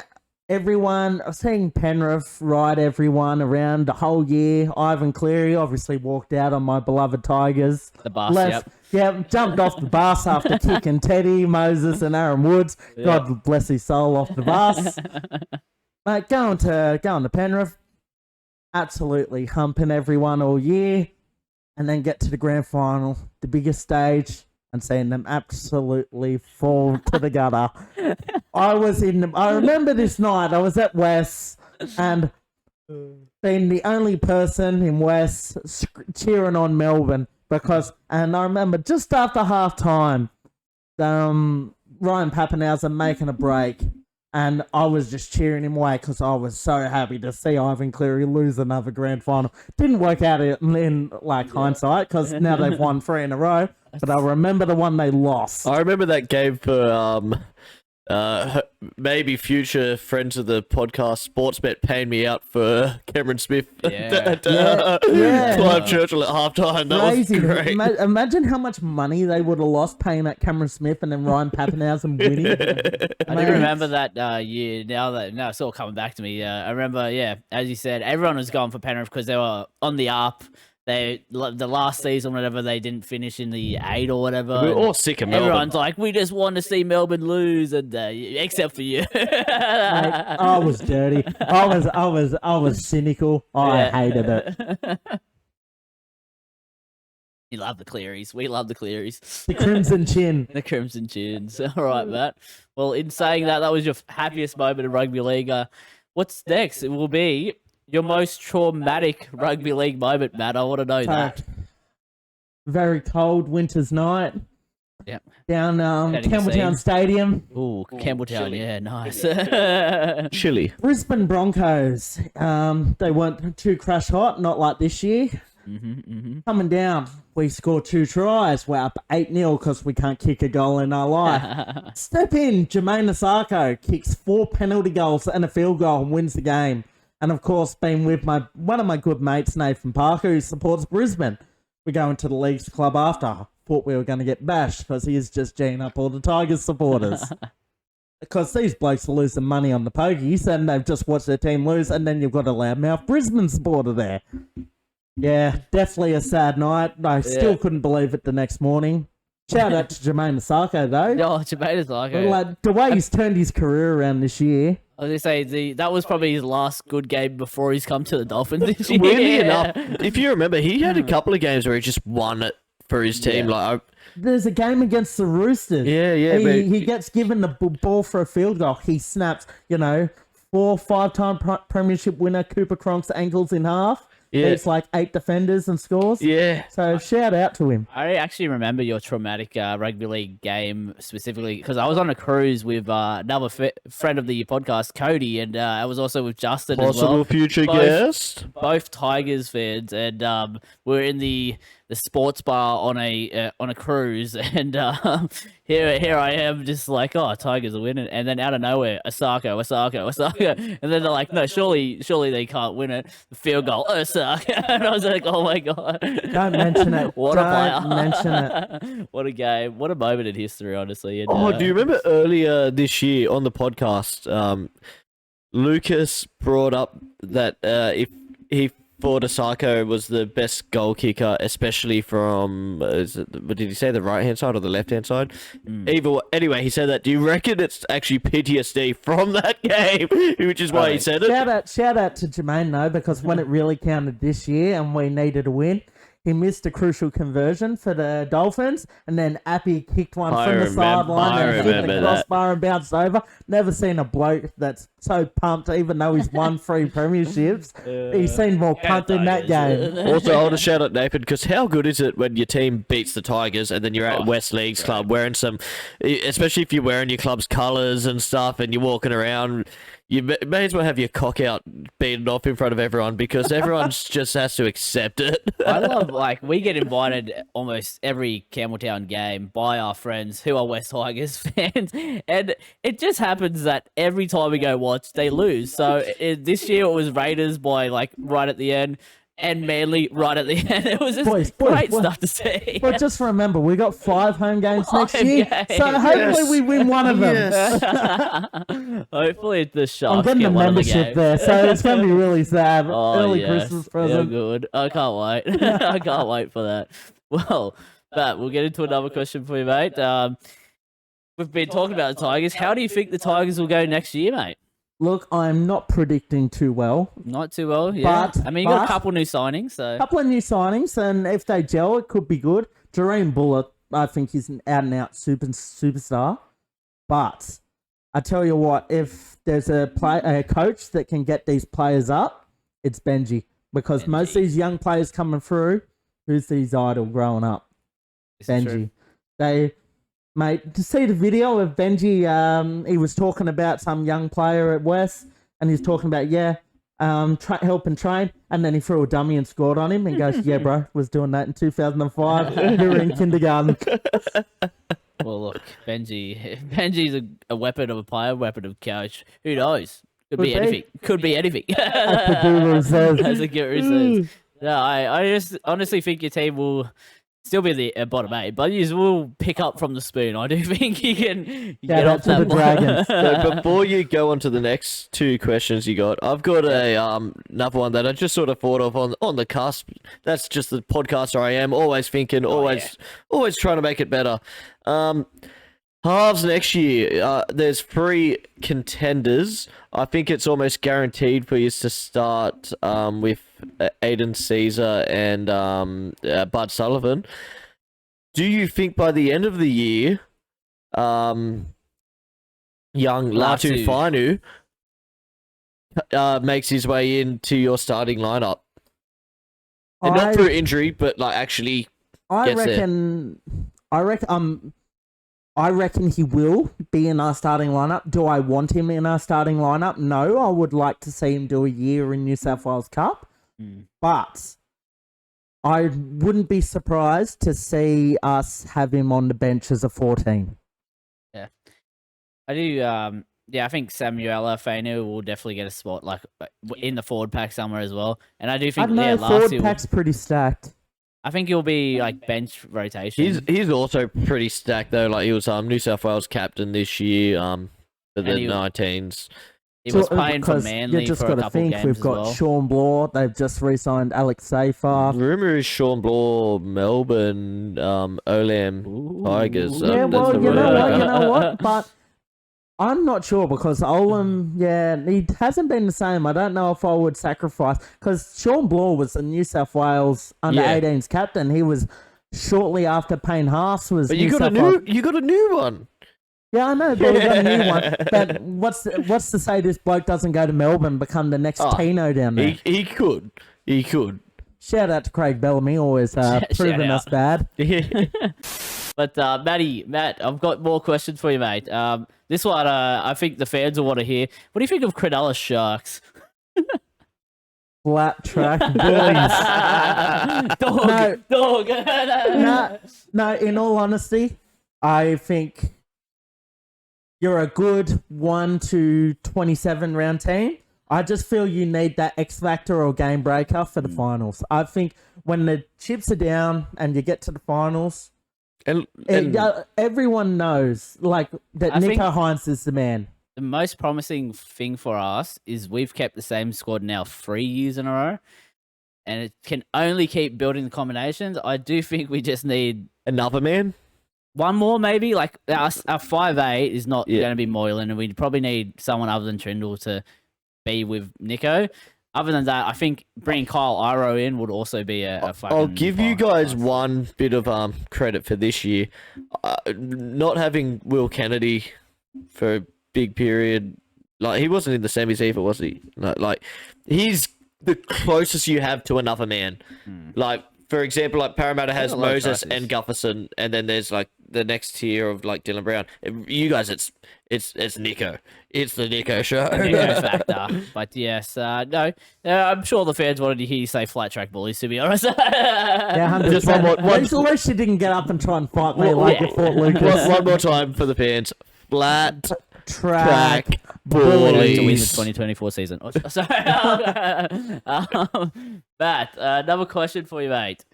Penrith ride everyone around the whole year. Ivan Cleary obviously walked out on my beloved Tigers. The bus, Jumped off the bus after kicking Teddy, Moses and Aaron Woods. God bless his soul off the bus. Mate, going to Penrith, absolutely humping everyone all year, and then get to the grand final, the biggest stage, and seeing them absolutely fall to the gutter. I remember this night, I was at West, and being the only person in West cheering on Melbourne, and I remember just after half time, Ryan Pappenhausen making a break, and I was just cheering him away because I was so happy to see Ivan Cleary lose another grand final. Didn't work out in hindsight because now they've won 3 in a row, but I remember the one they lost. I remember that game for maybe future friends of the podcast Sportsbet paying me out for Cameron Smith Yeah. Clive Churchill at halftime. That Crazy. was great. Imagine how much money they would have lost paying that Cameron Smith and then Ryan Pappenhausen winning. I do remember that year. Now it's all coming back to me. I remember, as you said, everyone was going for Penrith because they were on the up. The last season, whatever, they didn't finish in the 8 or whatever. We were all sick of Melbourne. Everyone's like, we just want to see Melbourne lose, and except for you. Mate, I was dirty. I was cynical. I hated it. You love the Clearys. We love the Clearys. The Crimson Chin. The Crimson Chins. All right, Matt. Well, in saying that was your happiest moment in rugby league. What's next? It will be your most traumatic rugby league moment, Matt. I want to know that. Very cold winter's night. Yep. Down Setting the Campbelltown scene. Stadium. Ooh, Campbelltown, chilly. yeah, nice. Chilly. Brisbane Broncos. They weren't too crash hot, not like this year. Coming down, we score 2 tries. We're up 8-0 because we can't kick a goal in our life. Step in, Jermaine Asako kicks 4 penalty goals and a field goal and wins the game. And of course, being with one of my good mates, Nathan Parker, who supports Brisbane. We go into the Leagues Club after. Thought we were going to get bashed because he is just geeing up all the Tigers supporters. Because these blokes are losing money on the pokies and they've just watched their team lose, and then you've got a loudmouth Brisbane supporter there. Yeah, definitely a sad night. I still couldn't believe it the next morning. Shout out to Jermaine Asako, though. Oh, Jermaine Asako. Like, the way he's turned his career around this year. I was going to say, that was probably his last good game before he's come to the Dolphins this year. Weirdly enough, if you remember, he had a couple of games where he just won it for his team. Like, There's a game against the Roosters. Yeah, He gets given the ball for a field goal. He snaps, 4 or 5-time premiership winner Cooper Cronk's ankles in half. Yeah. Beats like 8 defenders and scores. yeah. So shout out to him. I actually remember your traumatic rugby league game specifically because I was on a cruise with another friend of the podcast, Cody, and I was also with Justin as Possible well. future guest. Both Tigers fans, and we're in the sports bar on a cruise, and here I am just like, oh, Tigers are winning, and then out of nowhere, Asako, and then they're like, no, surely they can't win it. The field goal, Asako, and I was like, oh my god, Don't mention it. what Don't a player, mention it. what a game, what a moment in history, honestly. And, Oh, do you remember earlier this year on the podcast, Lucas brought up that if he thought Asako was the best goal kicker, especially from, what did he say, the right-hand side or the left-hand side? Anyway, he said that. Do you reckon it's actually PTSD from that game, which is why he said it? Shout out to Jermaine, though, because when it really counted this year and we needed a win, he missed a crucial conversion for the Dolphins, and then Appy kicked one from the sideline and hit the crossbar and bounced over. Never seen a bloke that's so pumped, even though he's won 3 premierships. He's seen more pumped in that game. Also, I want to shout out Nathan, because how good is it when your team beats the Tigers and then you're at West Leagues Club wearing some, especially if you're wearing your club's colours and stuff and you're walking around, you may as well have your cock out beaten off in front of everyone because everyone just has to accept it. I love, like, we get invited almost every Campbelltown game by our friends who are West Tigers fans, and it just happens that every time we go watch, they lose. So this year it was Raiders by, like, right at the end, and Manly right at the end. It was just great stuff to see. But just remember, we got 5 home games next 5 year, games. so hopefully we win one of them. Yes. Hopefully the I'm Sharks getting get the one of the membership games. there, so it's going to be really sad. Oh, Early yes. Christmas present. Yeah, good. I can't wait. I can't wait for that. Well, Pat, we'll get into another question for you, mate. We've been talking about the Tigers. How do you think the Tigers will go next year, mate? Look, I'm not predicting too well. Not too well, yeah. But- I mean, you got but- a couple new signings, so. A couple of new signings, and if they gel, it could be good. Jareen Bullitt, I think he's an out-and-out superstar. But I tell you what, if there's a coach that can get these players up, it's Benji. Because most of these young players coming through, who's his idol growing up? This is Benji. true. Mate, to see the video of Benji, he was talking about some young player at West, and he's talking about, help and train, and then he threw a dummy and scored on him, and goes, yeah, bro, was doing that in 2005. We were in kindergarten. Well, look, Benji's a weapon of a player, weapon of a coach. Who knows? Could be anything. Could be anything. As the guru says. As the guru says. No, I just honestly think your team will still be the bottom 8, but you will pick up from the spoon. I do think you can get out off to the that Dragons. So before you go on to the next 2 questions you got, I've got another one that I just sort of thought of on the cusp. That's just the podcaster I am, always thinking, always trying to make it better. Halves next year, there's 3 contenders. I think it's almost guaranteed for you to start with Aiden Caesar and Bud Sullivan. Do you think by the end of the year, young Latu Fainu makes his way into your starting lineup? And not through injury, but like actually I gets there. reckon I reckon he will be in our starting lineup. Do I want him in our starting lineup? No, I would like to see him do a year in New South Wales Cup. But I wouldn't be surprised to see us have him on the bench as a 14. Yeah. I do, yeah, I think Samuela Fainu will definitely get a spot like in the forward pack somewhere as well. And I do I think, don't know, yeah, forward Lassie pack's pretty stacked. I think he'll be like bench rotation. He's also pretty stacked though. Like he was New South Wales captain this year. For the 19s. He was playing for Because Manly you just for a got to couple think games we've as got well. Sean Bloor. They've just re-signed Alex Seyfarth. Rumor is Sean Bloor, Melbourne, Olam Tigers. Yeah, That's well, the you know rumor. what, but I'm not sure because Olam, yeah, he hasn't been the same. I don't know if I would sacrifice because Sean Bloor was the New South Wales under-18s captain. He was shortly after Payne Haas was. But you got a new one. Yeah, I know, but we got a new one. But what's to say this bloke doesn't go to Melbourne and become the next Tino down there? He could. Shout out to Craig Bellamy, always proving us bad. But Matt, I've got more questions for you, mate. This one, I think the fans will want to hear. What do you think of Cronulla Sharks? Flat track bullies. Dog. No, in all honesty, I think you're a good 1 to 27 round team. I just feel you need that X factor or game breaker for the finals. I think when the chips are down and you get to the finals, everyone knows like that Nico Hines is the man. The most promising thing for us is we've kept the same squad now 3 years in a row, and it can only keep building the combinations. I do think we just need another man. One more, maybe. Like our 5'8" is not going to be Moylan, and we probably need someone other than Trindle to be with Nico. Other than that, I think bringing Kyle Iro in would also be a fucking... I'll give you guys one bit of credit for this year. Not having Will Kennedy for a big period. Like, he wasn't in the semis either, was he? Like, he's the closest you have to another man. Like, for example, like Parramatta has Moses and Gufferson, and then there's like the next tier of like Dylan Brown. You guys, it's Nico. It's the Nico show. Nico factor. But yes, no, I'm sure the fans wanted to hear you say flat track bullies, to be honest. Yeah, 100%. At least you didn't get up and try and fight me like you fought Lucas. One more time for the fans. Flat track bullies. To win the 2024 season. Oh, sorry. Matt, another question for you, mate.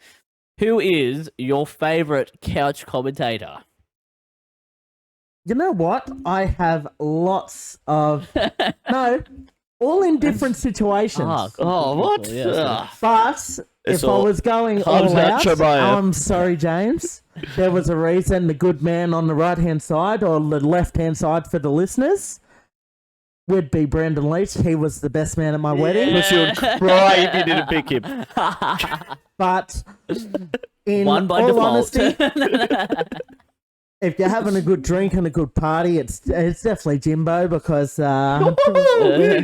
Who is your favourite couch commentator? You know what? I have lots of... No, all in different situations. Oh, what? Yeah, But if I was going all out, I'm sorry, James. There was a reason the good man on the right-hand side or the left-hand side for the listeners would be Brendan Leach. He was the best man at my wedding. You would cry if you didn't pick him. But in One by all default. honesty, if you're having a good drink and a good party, it's definitely Jimbo because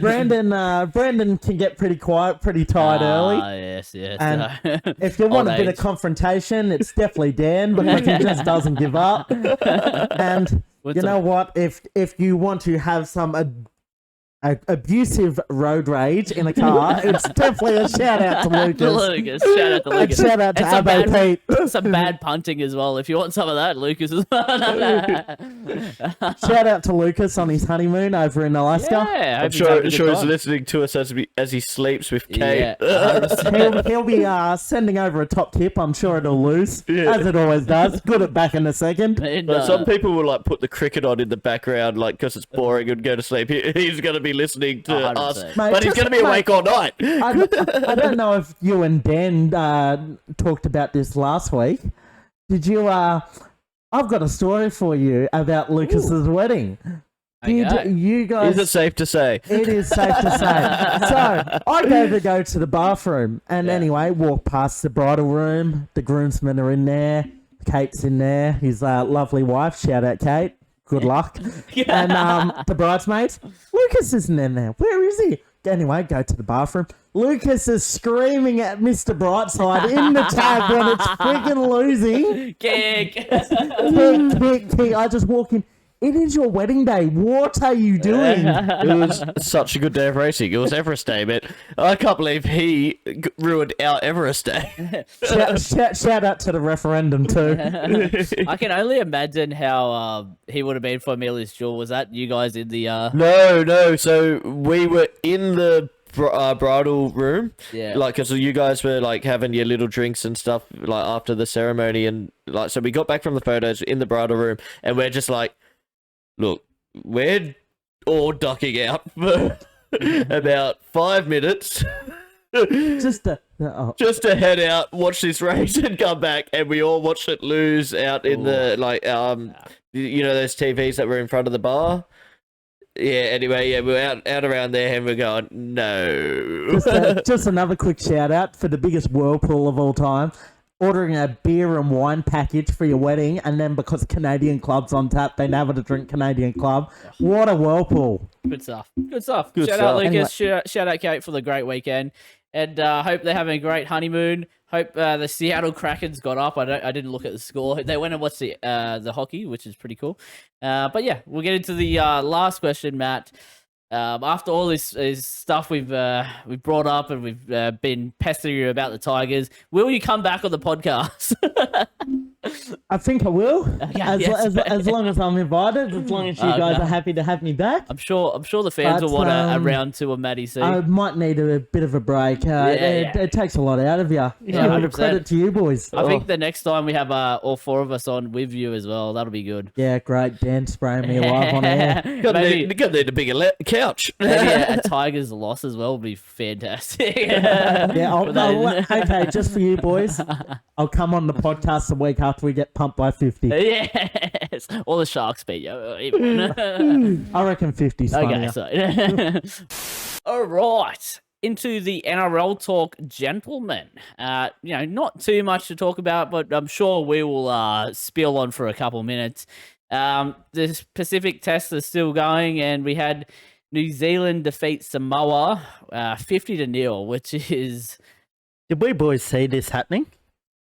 Brandon can get pretty quiet, pretty tired early. Yes. And if you want a bit of confrontation, it's definitely Dan because he just doesn't give up. And you know what? If you want to have some abusive road rage in a car, it's definitely a shout out to Lucas. Shout out to Lucas. Shout out to Abbo Pete. Some bad punting as well. If you want some of that, Lucas as well. Shout out to Lucas on his honeymoon over in Alaska. Yeah, I'm sure he's listening to us as he sleeps with Kate. Yeah. he'll be sending over a top tip. I'm sure it'll lose, as it always does. Good at back in a second. But some people will like put the cricket on in the background, like because it's boring and go to sleep. He's going to be listening to 100%. us, Mate, but he's going to be awake all night. I don't know if you and Dan talked about this last week. Did you? I've got a story for you about Lucas's wedding. You guys? Is it safe to say? It is safe to say. So I go to the bathroom, and anyway, walk past the bridal room. The groomsmen are in there. Kate's in there. His lovely wife. Shout out, Kate. Good luck. And the bridesmaids. Lucas isn't in there. Where is he? Anyway, go to the bathroom. Lucas is screaming at Mr. Brightside in the tag when it's freaking losing. Kick. Kick. I just walk in. It is your wedding day. What are you doing? It was such a good day of racing. It was Everest Day, man. I can't believe he ruined our Everest Day. Shout out to the referendum too. I can only imagine how he would have been for Amelia's jewel. Was that you guys in the? No. So we were in the bridal room, like, because you guys were like having your little drinks and stuff like after the ceremony, and like, so we got back from the photos in the bridal room, and we're just like, look, we're all ducking out for about 5 minutes. Just to head out, watch this race, and come back, and we all watched it lose out in the you know, those TVs that were in front of the bar. Yeah. Anyway, we're out around there, and we're going, no. Just another quick shout out for the biggest whirlpool of all time. Ordering a beer and wine package for your wedding, and then because Canadian Club's on tap, they never to drink Canadian Club. What a whirlpool! Good stuff. Shout out Lucas. Anyway. Shout out Kate for the great weekend, and hope they're having a great honeymoon. Hope the Seattle Krakens got up. I didn't look at the score. They went and watched the hockey, which is pretty cool. But yeah, we'll get into the last question, Matt. After all this stuff we've brought up and we've been pestering you about the Tigers, will you come back on the podcast? I think I will. Yes. As long as I'm invited, as long as you guys are happy to have me back. I'm sure the fans will want a round two of Matty C. I might need a bit of a break. It takes a lot out of you. Yeah, credit to you boys. I think the next time we have all four of us on with you as well, that'll be good. Yeah, great. Dan spraying me alive on air. Gonna need a bigger couch. Maybe a Tigers loss as well would be fantastic. Okay, just for you boys, I'll come on the podcast a week after we get pumped by 50. Yes, or the Sharks beat you. I reckon 50's funnier. Okay, so all right. Into the NRL talk, gentlemen. Not too much to talk about, but I'm sure we will spill on for a couple minutes. The Pacific Test is still going, and we had New Zealand defeat Samoa 50-0, which is... Did we boys see this happening?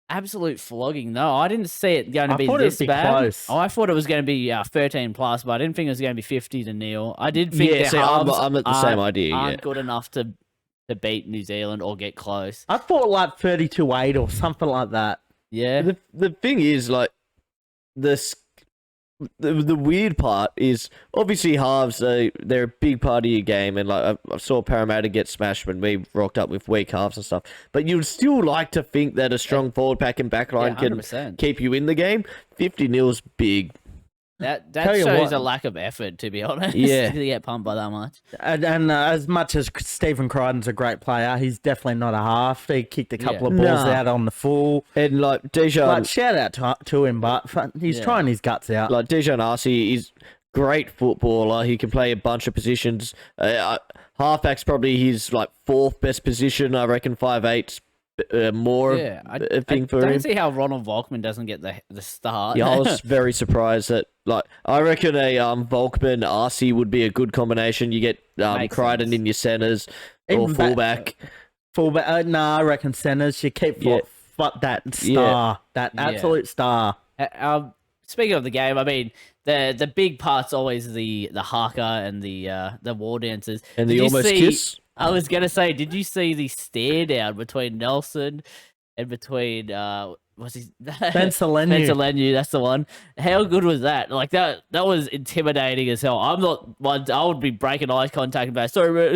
Absolute flogging. No, I didn't see it going to be this bad. Close. I thought it was going to be 13 plus, but I didn't think it was going to be 50-0. I did think I'm at the same idea. Aren't good enough to beat New Zealand or get close. I thought like 32-8 or something like that. Yeah. The thing is, like, the weird part is obviously halves. They're a big part of your game, and like I saw Parramatta get smashed when we rocked up with weak halves and stuff. But you'd still like to think that a strong forward pack and backline can keep you in the game. 50-0's big. That shows a lack of effort, to be honest. Yeah, to get pumped by that much. And as much as Stephen Crichton's a great player, he's definitely not a half. He kicked a couple of balls out on the full. And like Dejan, like, shout out to him, but he's trying his guts out. Like Dejan Arce is great footballer. He can play a bunch of positions. Halfback's probably his like fourth best position. I reckon 5'8". More a thing for him. I don't see how Ronald Volkman doesn't get the start. Yeah, I was very surprised that, like, I reckon a Volkman Arce would be a good combination. You get Crichton in your centres or fullback. I reckon centres. You keep that star, that absolute star. Speaking of the game, I mean, the big part's always the haka and the war dancers and the almost kiss. I was going to say, did you see the stare down between Nelson and between, what's his Spencer Leniu. Spencer Leniu, that's the one. How good was that? Like, that was intimidating as hell. I'm not one, I would be breaking eye contact and be like, sorry. What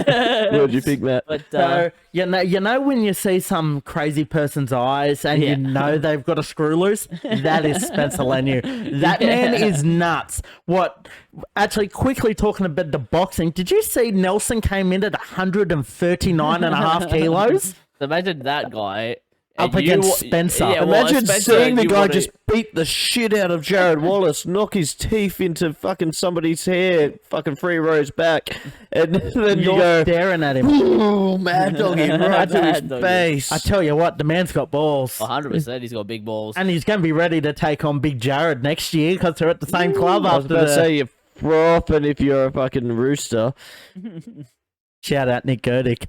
did you think, Matt? But, so, you know when you see some crazy person's eyes and you know they've got a screw loose? That is Spencer Leniu. That man is nuts. Actually, quickly talking about the boxing, did you see Nelson came in at 139.5 kilos? Imagine that guy up against Spencer. Imagine seeing the guy just beat the shit out of Jared Wallace, knock his teeth into fucking somebody's hair, fucking 3 rows back, and then you go staring at him. Ooh, mad dog him right to his face. I tell you what, the man's got balls. 100%, he's got big balls, and he's going to be ready to take on Big Jared next year because they're at the same club. I was about to say you're frothing if you're a fucking rooster. Shout out Nick Gerdick.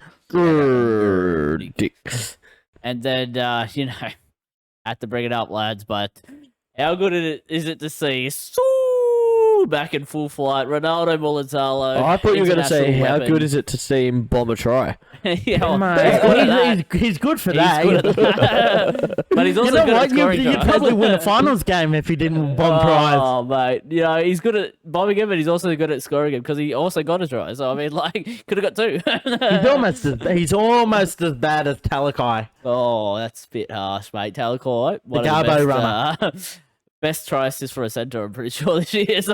And then, had to bring it up, lads, but how good is it to see back in full flight, Ronaldo Mulatalo. Oh, I thought you were going to say, international how weapon. good is it to see him bomb a try? Yeah, well, Mate, he's good at that. he's good for He's that. good at that. But he's also You know good at what? scoring You'd tries. probably win a finals game if he didn't bomb tries. Oh, mate. He's good at bombing him, but he's also good at scoring him because he also got a try. So, I mean, could have got two. He's almost as bad as Talakai. Oh, that's a bit harsh, mate. Talakai, one The of Garbo the runner. best try assist for a centre, I'm pretty sure this year. So,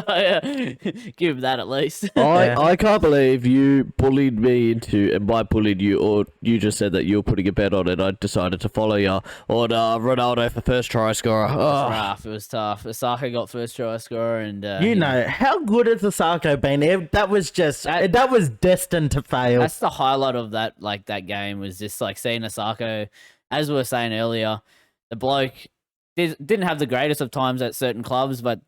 give him that at least. I can't believe you bullied me into, and by bullied you, or you just said that you were putting a bet on it. I decided to follow you on Ronaldo for first try scorer. It was Oh. rough. It was tough. Osaka got first try scorer, and How good has Osako been? That was destined to fail. that's the highlight of that. That game was just seeing Osako, as we were saying earlier. The bloke didn't have the greatest of times at certain clubs, but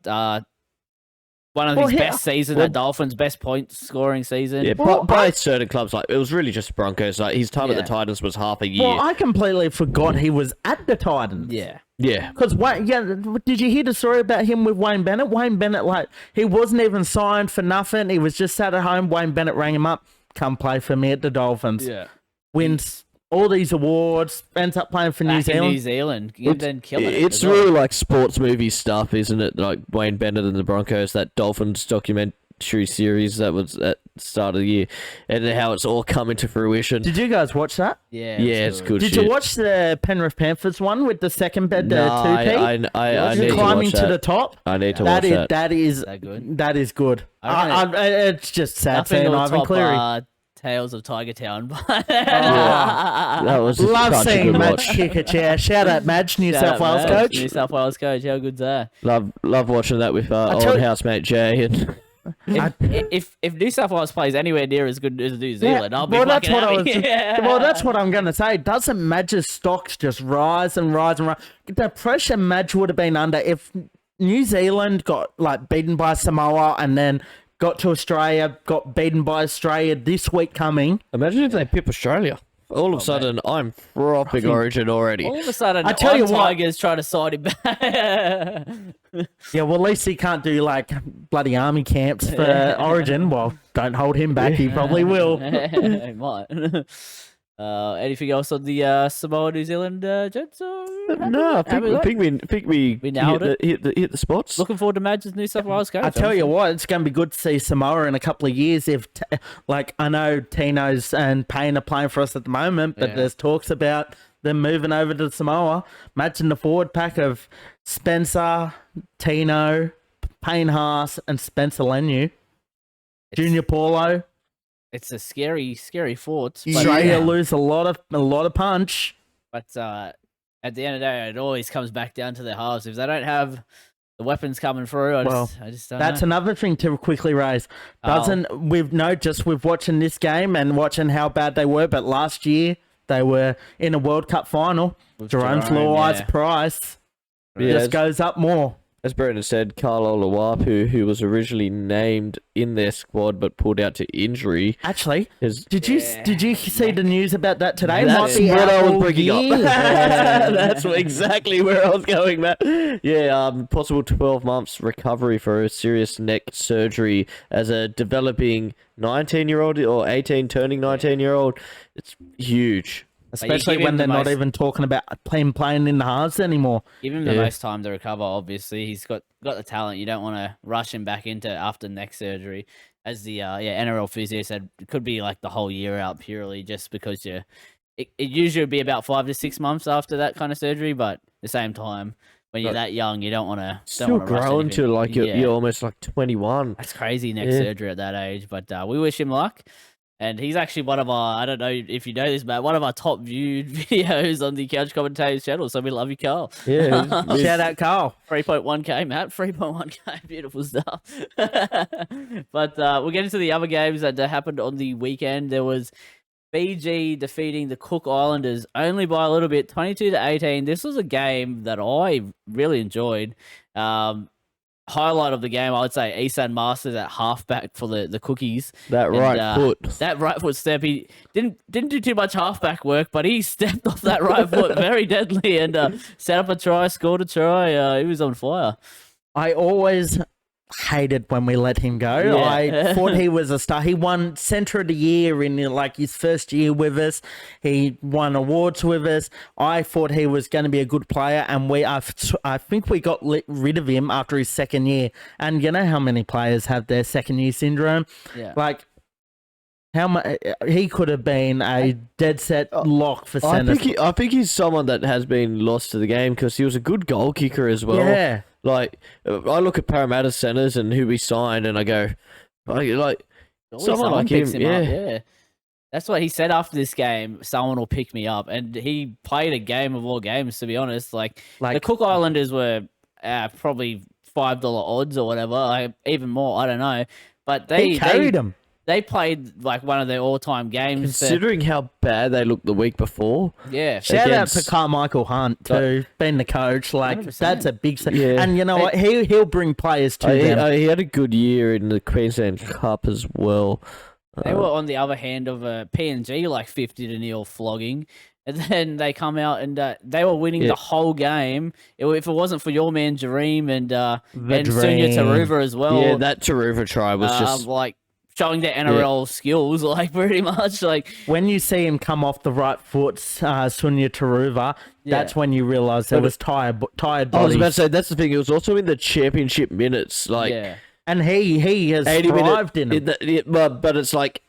one of his best seasons at Dolphins, best point scoring season. Yeah, by certain clubs, it was really just Broncos. His time at the Titans was half a year. Well, I completely forgot he was at the Titans. Yeah. Yeah. Because did you hear the story about him with Wayne Bennett? Wayne Bennett, he wasn't even signed for nothing. He was just sat at home. Wayne Bennett rang him up, come play for me at the Dolphins. Yeah. Wins all these awards, ends up playing for New Zealand. New Zealand, and then killing it. It's as well. really like sports movie stuff, isn't it? Like Wayne Bennett and the Broncos, that Dolphins documentary series that was at the start of the year, and how it's all come into fruition. Did you guys watch that? Yeah. Yeah, it's good. Did shit. you watch the Penrith Panthers one with the second bed, the No, 2P? I need to climbing watch to that. the top. I need to watch that. That is that good? That is good. I It's just sad Nothing seeing will Ivan top, Cleary. Tales of Tiger Town. That was Love such a seeing good Madge watch. kick a chair. Shout out Madge, New South Wales coach. New South Wales coach. How good's that? Love watching that with old tell you- housemate Jay. And If New South Wales plays anywhere near as good as New Zealand, I'll be that's fucking what I was. happy. Yeah. Well, that's what I'm going to say. Doesn't Madge's stocks just rise and rise and rise? The pressure Madge would have been under if New Zealand got beaten by Samoa and then got to Australia, got beaten by Australia this week coming. imagine if they pip Australia. All of a sudden, I'm frothing Origin already. All of a sudden, I tell you what- Tigers trying to side him back. Yeah, well, at least he can't do bloody army camps for Origin. Well, don't hold him back. He probably will. He might. Anything else on the Samoa New Zealand gents? No, I think we nailed hit the spots. Looking forward to Madge's New South Wales coach. I tell you what, it's going to be good to see Samoa in a couple of years. I know Tino's and Payne are playing for us at the moment, but there's talks about them moving over to Samoa. Imagine the forward pack of Spencer, Tino, Payne Haas, and Spencer Lenu. Junior Paulo. It's a scary thought. But, Australia lose a lot of punch. But at the end of the day, it always comes back down to their halves. If they don't have the weapons coming through, I just don't That's know. another thing to quickly raise. With watching this game and watching how bad they were, but last year they were in a World Cup final. Jerome Fluai's price just goes up more. As Brendan said, Carlo Luapu, who was originally named in their squad but pulled out to injury. Actually, is did you see the news about that today? That's Might be what out I was all bringing up. year. That's exactly where I was going, Matt. Yeah, possible 12 months recovery for a serious neck surgery as a developing 19-year-old or 18 turning 19-year-old. It's huge. Especially give when him they're the not most- even talking about playing in the halves anymore. Give him the Yeah. most time to recover. Obviously, he's got the talent. You don't want to rush him back into after neck surgery. As the NRL physio said, it could be the whole year out purely just because it usually would be about 5 to 6 months after that kind of surgery. But at the same time, when you're that young, you don't want to Still growing to you're almost 21. That's crazy neck surgery at that age. But we wish him luck. And he's actually one of our, I don't know if you know this, Matt, one of our top viewed videos on the Couch Commentators channel. So we love you, Carl. Yeah, Shout out Carl. 3.1k, Matt. 3.1k. Beautiful stuff. But we'll get into the other games that happened on the weekend. There was Fiji defeating the Cook Islanders only by a little bit, 22-18. This was a game that I really enjoyed. highlight of the game, I would say Isan Masters at halfback for the Cookies. That right foot. That right foot step. He didn't do too much halfback work, but he stepped off that right foot very deadly and set up a try, scored a try. He was on fire. I always hated when we let him go. Yeah. I thought he was a star. He won Centre of the Year in like his first year with us. He won awards with us. I thought he was going to be a good player, and I think we got rid of him after his second year. And you know how many players have their second year syndrome? Yeah. Like, how much he could have been a dead set lock for centre. I think he's someone that has been lost to the game because he was a good goal kicker as well. Yeah. Like, I look at Parramatta centres and who we signed, and I go, like someone like him, picks him up, yeah. That's what he said after this game. Someone will pick me up, and he played a game of all games. To be honest, like the Cook Islanders were probably $5 odds or whatever, even more. I don't know, but he carried them. They played like one of their all-time games. Considering how bad they looked the week before. Yeah. Shout out to Carmichael Hunt too, being the coach. Like 100%. That's a big thing. Yeah. And you know what? He'll bring players to them. He had a good year in the Queensland Cup as well. They were on the other hand of a PNG like 50-0 flogging. And then they come out and they were winning the whole game. If it wasn't for your man Jareem and Sunya Taruva as well. Yeah, that Taruva try was just like showing their NRL skills, like pretty much. Like when you see him come off the right foot, Sunya Taruva, that's when you realise there was tired bodies. I was about to say that's the thing. It was also in the championship minutes, like, and he has thrived in it. But it's like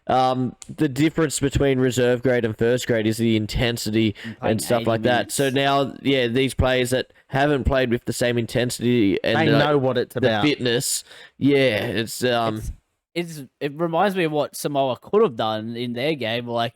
the difference between reserve grade and first grade is the intensity and stuff like that. So now, these players that haven't played with the same intensity and they know what it's about. The fitness, it reminds me of what Samoa could have done in their game. Like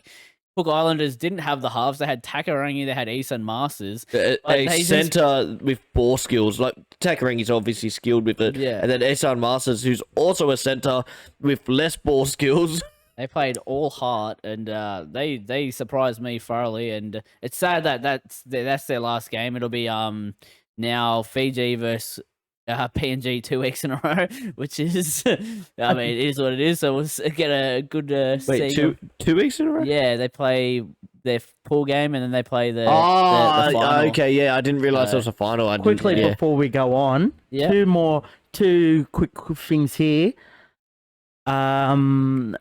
Cook Islanders didn't have the halves; they had Takarangi, they had Isan Masters, a centre with ball skills. Like Takarangi's obviously skilled with it, and then Isan Masters, who's also a centre with less ball skills. They played all heart, and they surprised me thoroughly. And it's sad that that's their last game. It'll be now Fiji versus PNG 2 weeks in a row, which is, I mean, it is what it is. So we'll get a good. Wait, two weeks in a row? Yeah, they play their pool game and then they play the final. Okay, yeah, I didn't realise it was a final. Before we go on, two quick things here. The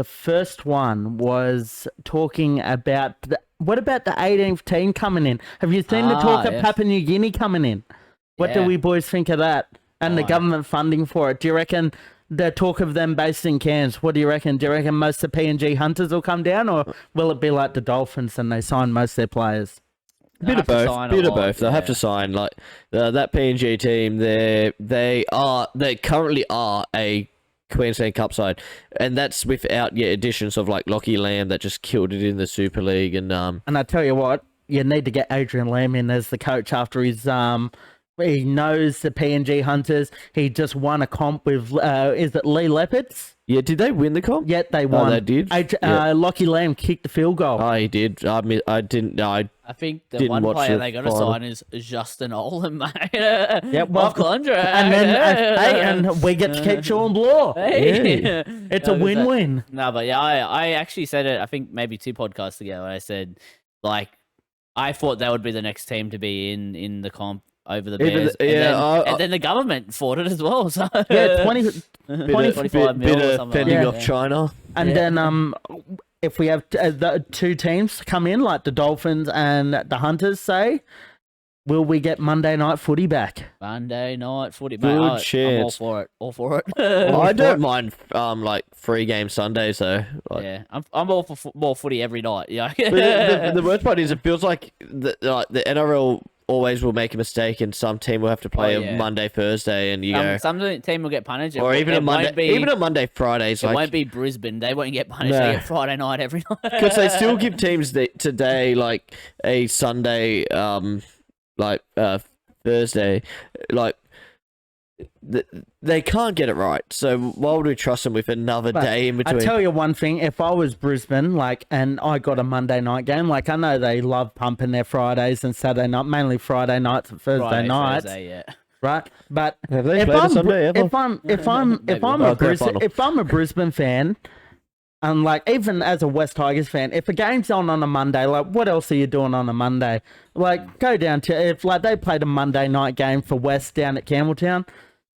first one was talking about what about the 18th team coming in? Have you seen the talk of Papua New Guinea coming in? What do we boys think of that? And the government funding for it? Do you reckon the talk of them based in Cairns? What do you reckon? Do you reckon most of the PNG Hunters will come down, or will it be like the Dolphins and they sign most of their players? Bit of both. They'll have to sign like that PNG team. They currently are a Queensland Cup side, and that's without additions of like Lockie Lamb that just killed it in the Super League. And I tell you what, you need to get Adrian Lamb in as the coach after his he knows the PNG Hunters. He just won a comp with is it Lee Leopards? Yeah, did they win the comp? Yeah, they won. Oh, they did. Lockie Lamb kicked the field goal. Oh, he did. I didn't know. I think the one player they got to sign is Justin Olin, mate. Off contract. And then and we get to keep Sean Bloor. It's a win-win. No, but yeah, I actually said it, I think maybe 2 podcasts ago. I said, like, I thought that would be the next team to be in the comp over the Bears. And then the government fought it as well. So 25 mil or something. Fending off China. And then if we have the 2 teams come in, like the Dolphins and the Hunters, say, will we get Monday night footy back? Monday night footy. Good chance. I'm all for it. I don't mind like 3-game Sundays though. Like, yeah, I'm all for more footy every night. Yeah. But the worst part is it feels like the NRL always will make a mistake, and some team will have to play a Monday, Thursday, and some team will get punished, or even a Monday, Fridays. It won't be Brisbane. They won't get punished. They get Friday night every night because they still give teams today like a Sunday, Thursday, like. They can't get it right, so why would we trust them with another day in between? I tell you one thing: if I was Brisbane, and I got a Monday night game, I know they love pumping their Fridays and Saturday night, mainly Friday nights and Thursday nights. Thursday, right? But Have they if played a I'm, Sunday ever? if I'm, if I'm, if I'm Oh, a grand final. if I'm a Brisbane fan, and like even as a West Tigers fan, if a game's on a Monday, like what else are you doing on a Monday? Like go down to if like they played a Monday night game for West down at Campbelltown,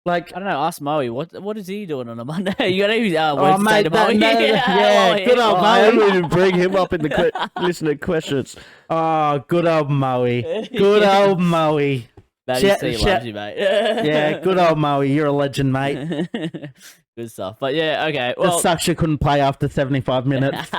like I don't know. Ask Moe. What is he doing on a Monday? You got any oh words to say mate, to Moe? yeah, good old I haven't Moe. even bring him up in the listener questions. Oh, good old Moe, good old Moe. Matty Shout- C shout- loves you, mate. Yeah, good old Moe. You're a legend, mate. Good stuff. But yeah, okay. It Well, sucks you couldn't play after 75 minutes.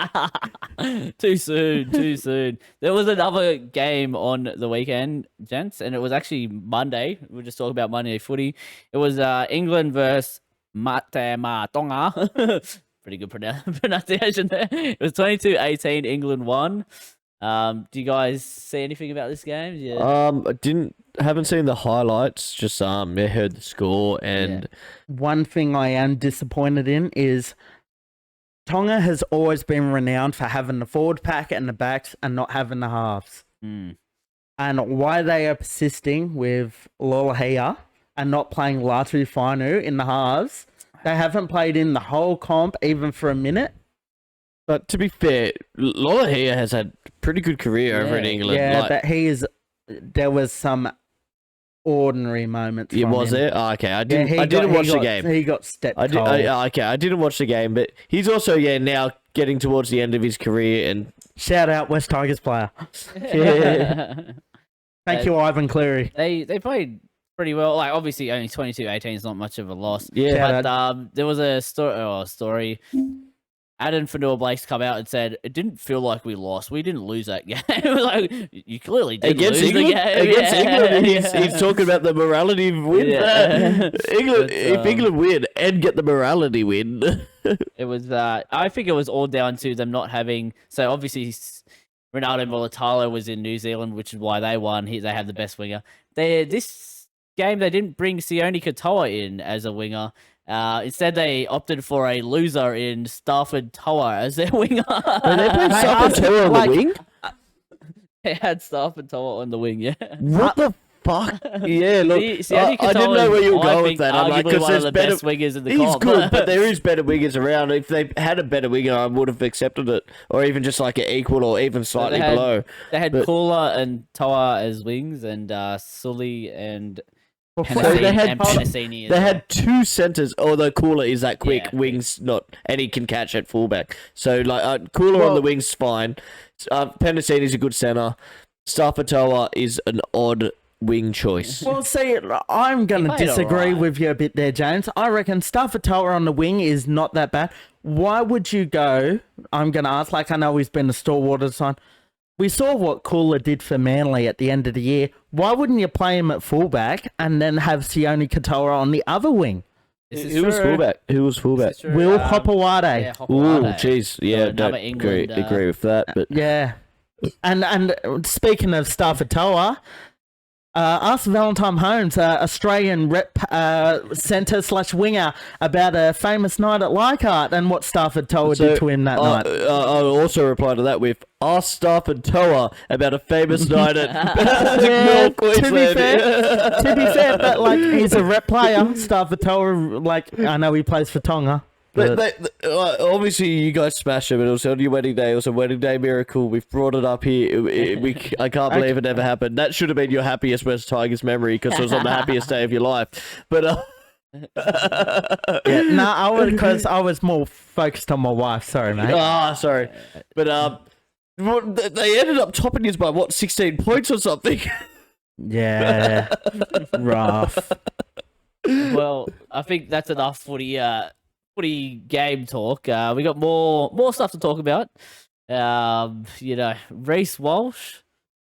too soon, too soon. There was another game on the weekend, gents, and it was actually Monday. We were just talking about Monday footy. It was England versus Tonga. Pretty good pronunciation there. It was 22-18. England won. Do you guys see anything about this game? Yeah. I haven't seen the highlights. Just heard the score and One thing I am disappointed in is Tonga has always been renowned for having the forward pack and the backs and not having the halves. Mm. And why they are persisting with Lolohea and not playing Latu Fainu in the halves, they haven't played in the whole comp even for a minute. But to be fair, Lolohea has had a pretty good career over in England. Yeah, but there was some ordinary moments. Yeah, from was him. there? Oh, okay, I didn't. Yeah, I didn't watch the game. He got stepped. I didn't watch the game, but he's also now getting towards the end of his career. And Shout out West Tigers player. Thank you, Ivan Cleary. They played pretty well. Like obviously only 22-18 is not much of a loss. Yeah. But there was a story. Adam Fanua Blake's come out and said it didn't feel like we lost. We didn't lose that game. Like you clearly did against lose England, the game. against England, he's talking about the morality of win. Yeah. England, if England win and get the morality win, It was. I think it was all down to them not having. So obviously, Ronaldo Mulatalo was in New Zealand, which is why they won. They have the best winger. This game they didn't bring Sione Katoa in as a winger. Instead, they opted for a loser in Stafford Toa as their winger. they played Stafford Toa on the wing. They had Stafford Toa on the wing. Yeah. What the fuck? Yeah, look, Sione I didn't know where you were going with that. I'm like, arguably because one of there's the better best wingers in the He's comp. good, but there is better wingers around. If they had a better winger, I would have accepted it, or even just like an equal, or even slightly below. They had Kula and Toa as wings, and Sully and Penasini. They had two centers, although Cooler is that quick. Yeah. Wings not, and he can catch at fullback. So like Cooler on the wings fine. Penasini is a good center. Staffatoa is an odd wing choice. Well, see, I'm going to played disagree alright. with you a bit there, James. I reckon Staffatoa on the wing is not that bad. Why would you go? I'm going to ask, like I know he's been a stalwart of the time. We saw what Cooler did for Manly at the end of the year. Why wouldn't you play him at fullback and then have Sione Katoa on the other wing? Who was fullback? Will Hopewade. Yeah, Ooh, jeez, yeah, So don't another England, agree with that. But Yeah. And speaking of Staffatoa, ask Valentine Holmes, Australian rep centre / winger, about a famous night at Leichhardt and what Staffatoa did to him that night. I'll also reply to that with ask Stafford Toa about a famous night at Yeah, North Queensland. to be fair, but like he's a rep player. Staffatoa, like I know he plays for Tonga. Obviously, you guys smashed him. It was on your wedding day. It was a wedding day miracle. We've brought it up here. I can't believe it never happened. That should have been your happiest West Tigers memory because it was on the happiest day of your life. But Yeah, no, because I was more focused on my wife. Sorry, mate. Sorry. But they ended up topping us by what, 16 points or something. Yeah, rough. Well, I think that's enough footy game talk. We got more stuff to talk about. Reece Walsh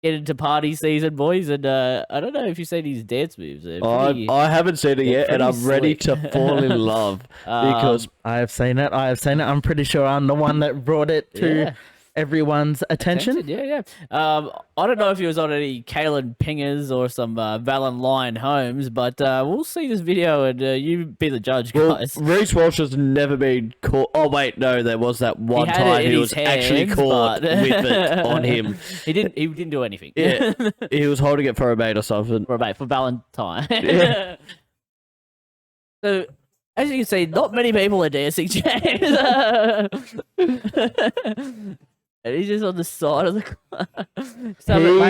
get into party season, boys, and I don't know if you've seen his dance moves. I haven't seen it yet, and I'm ready to fall in love because I have seen it. I'm pretty sure I'm the one that brought it to everyone's attention. Yeah. I don't know if he was on any Kalen Pingers or some Valen Lyon Holmes, but we'll see this video and you be the judge, guys. Well, Reece Walsh has never been caught. Oh wait, no, there was that one had time it in he his was actually hands, caught but- with it on him. He didn't do anything. Yeah, he was holding it for a mate or something. for Valentine. Yeah. So, as you can see, not many people are dancing, James. And he's just on the side of the car.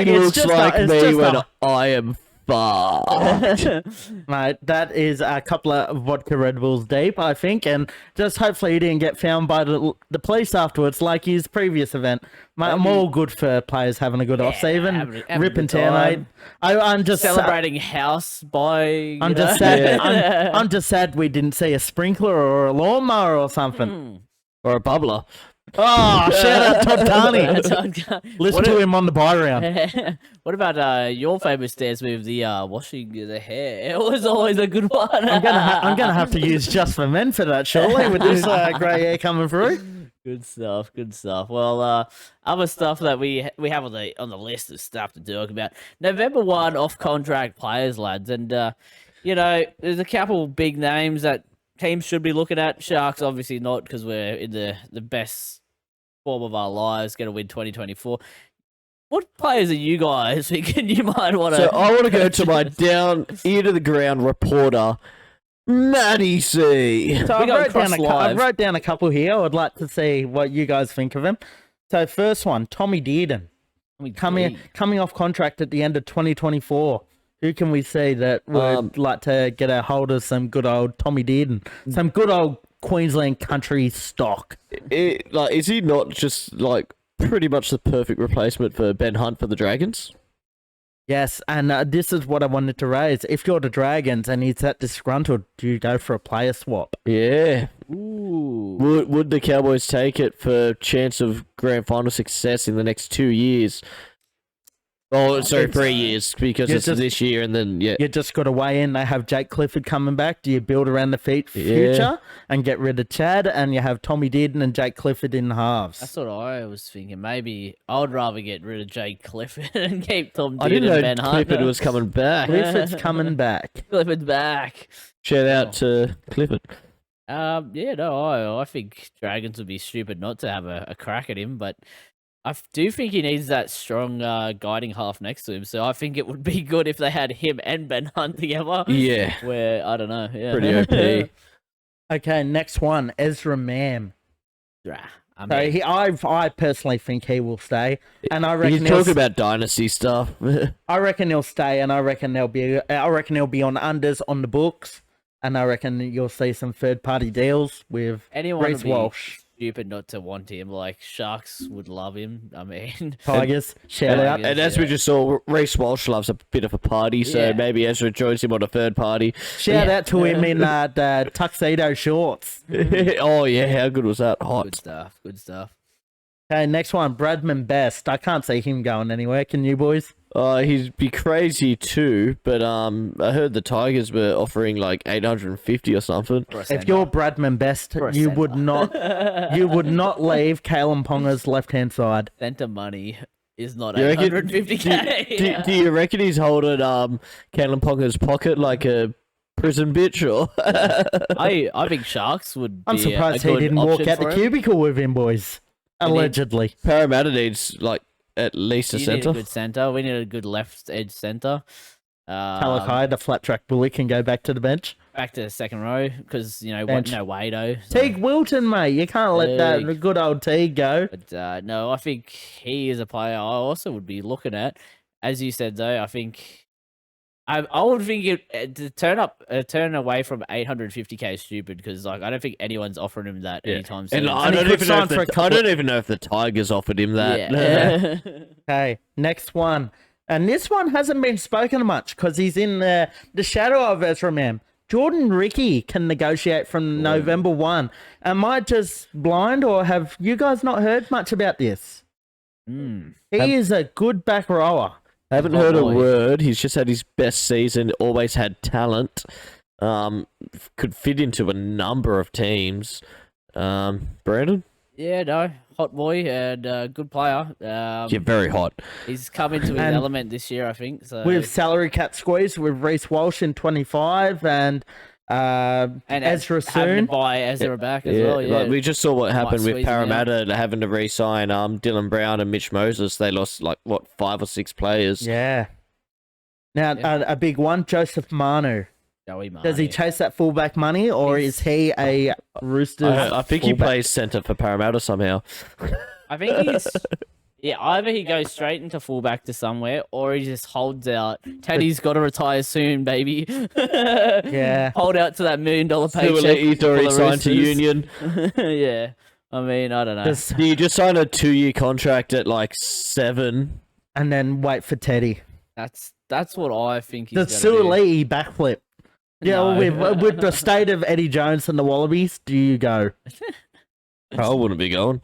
He looks like me when I am fucked. Mate, that is a couple of vodka Red Bulls deep, I think, and just hopefully he didn't get found by the police afterwards, like his previous event. Mate, I'm all good for players having a good off-season, having a rip good and tear, mate. time. I'm just Celebrating house by. I'm just sad. I'm just sad we didn't see a sprinkler or a lawnmower or something. Or a bubbler. Oh, shout out Todd Carney. Listen to him on the buy round. What about your famous dance move, the washing the hair? It was always a good one. I'm gonna have to use Just for Men for that, surely, with this grey hair coming through. Good stuff. Well, other stuff that we have on the list of stuff to talk about. November 1 off contract players, lads, and there's a couple big names that teams should be looking at. Sharks obviously not, because we're in the best form of our lives, going to win 2024. What players are you guys thinking you might want to? So I want to go to my down ear to the ground reporter, Matty C. So We got I wrote down a couple here. I would like to see what you guys think of him. So first one, Tommy Dearden, coming off contract at the end of 2024. Who can we see that would like to get a hold of some good old Tommy Dearden, some good old Queensland country stock? Is he not just like pretty much the perfect replacement for Ben Hunt for the Dragons? Yes, and this is what I wanted to raise. If you're the Dragons and he's that disgruntled, do you go for a player swap? Yeah. Ooh. Would the Cowboys take it for chance of grand final success in the next 2 years? Oh, sorry, 3 years, because it's this year and then, yeah. You just got to weigh in. They have Jake Clifford coming back. Do you build around the future and get rid of Chad, and you have Tommy Dearden and Jake Clifford in the halves? That's what I was thinking. Maybe I would rather get rid of Jake Clifford and keep Tom I Dearden didn't know and Ben Hunt. Clifford was coming back. Clifford's coming back. Clifford's back. Shout out to Clifford. I think Dragons would be stupid not to have a crack at him, but I do think he needs that strong guiding half next to him. So I think it would be good if they had him and Ben Hunt together. Yeah. Where, I don't know. Yeah. Pretty OP. Okay, next one, Ezra Mam. I personally think he will stay, and I reckon He's talking about dynasty stuff. I reckon he'll stay, and I reckon he'll be on unders on the books, and I reckon you'll see some third party deals with Anyone Reece would be Walsh. stupid not to want him. Like, Sharks would love him. I mean, Tigers, shout out. And as we just saw, Reece Walsh loves a bit of a party, so maybe Ezra joins him on a third party. Shout out to him in the tuxedo shorts. Oh yeah, how good was that? Hot. Good stuff. Okay, next one, Bradman Best. I can't see him going anywhere. Can you, boys? He'd be crazy too, but I heard the Tigers were offering like 850 or something. If you're Bradman Best, you would not leave Kalen Ponga's left hand side. Centre money is not You reckon- 850k. Do you reckon he's holding Kalen Ponga's pocket like a prison bitch, or? I think Sharks would. I'm be surprised a he good didn't walk option out the for him. cubicle with him, boys. Allegedly. Parramatta needs like at least a You need centre. a good centre. We need a good left edge centre. Talakai, the flat track bully, can go back to the bench. Back to the second row because Bench. no Wado. So. Teague Wilton, mate. You can't let that Teague. good old Teague go. But no, I think he is a player I also would be looking at. As you said, though, I think I would think it to turn away from 850k is stupid, because like I don't think anyone's offering him that anytime soon. And I he don't could even know sign if for a I couple- don't even know if the Tigers offered him that. Yeah. Okay, next one. And this one hasn't been spoken much because he's in the shadow of Ezra Mam. Jordan Ricky can negotiate from November 1. Am I just blind, or have you guys not heard much about this? He is a good back rower. I haven't heard a word. He's just had his best season. Always had talent. Could fit into a number of teams. Brandon? Yeah, no, hot boy and good player. Yeah, very hot. He's come into his And element this year, I think. So With salary cap squeeze with Reece Walsh in 25 and Ezra having to soon. buy Ezra back as well. Yeah, Like we just saw what happened with squeeze him out. Parramatta having to re-sign Dylan Brown and Mitch Moses. They lost like what 5 or 6 players. Yeah. Now, Yeah. a big one, Joseph Manu. Joey Marnie. Does he chase that fullback money, or is he a Roosters? I think he fullback? plays centre for Parramatta somehow. I think he's. Yeah, either he goes straight into fullback to somewhere, or he just holds out. Teddy's got to retire soon, baby. Yeah. Hold out to that $1 million paycheck. He's already for the signed to Roosters. Union. Yeah, I mean, I don't know. Does- You just signed a 2-year contract at like 7. and then wait for Teddy. That's what I think he's Does gonna do. Suaalii backflip? Yeah, No. with the state of Eddie Jones and the Wallabies, do you go? I wouldn't be going.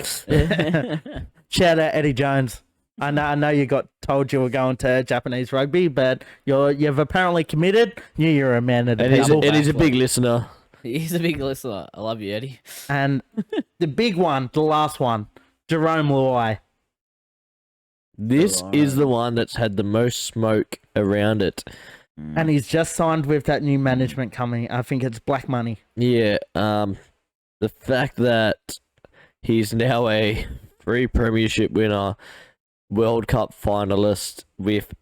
Shout out Eddie Jones. I know you got told you were going to Japanese rugby, but you've apparently committed. You're a man of the And people. he's a big listener. He's a big listener. I love you, Eddie. And the big one, the last one, Jerome Luai. This is the one that's had the most smoke around it. And he's just signed with that new management coming. I think it's Black Money. Yeah, the fact that he's now a 3 premiership winner, World Cup finalist with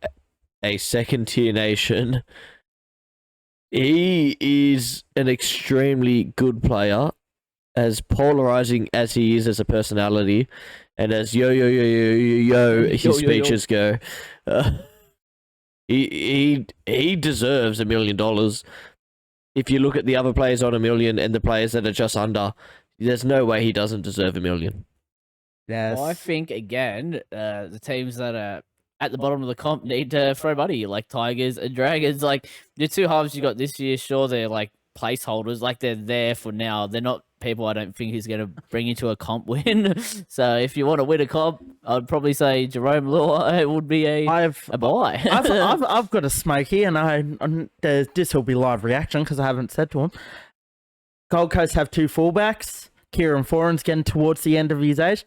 a second-tier nation, he is an extremely good player, as polarizing as he is as a personality, and as his speeches go. He deserves $1 million. If you look at the other players on $1 million and the players that are just under, there's no way he doesn't deserve $1 million. Yes. I think again, the teams that are at the bottom of the comp need to throw money, like Tigers and Dragons. Like the 2 halves you got this year, sure they're like placeholders, like they're there for now. They're not people I don't think he's going to bring into a comp win. So if you want to win a comp, I'd probably say Jerome Luai would be a buy. I've got a smoky, and this will be live reaction because I haven't said to him. Gold Coast have 2 fullbacks. Kieran Foran's getting towards the end of his age.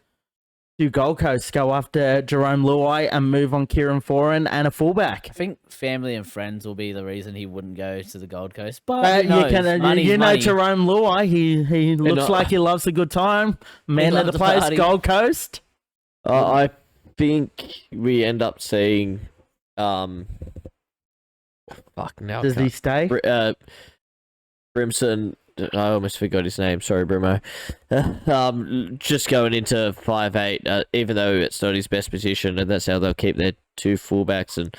Do Gold Coast go after Jerome Luai and move on Kieran Foran and a fullback? I think family and friends will be the reason he wouldn't go to the Gold Coast. But who knows? You Money's know money. Jerome Luai, he looks like he loves a good time. Man of loves the to place, party. Gold Coast. I think we end up seeing, fuck now. Does he stay? Brimson. I almost forgot his name. Sorry, Brimo. Just going into 5'8", even though it's not his best position, and that's how they'll keep their 2 fullbacks. And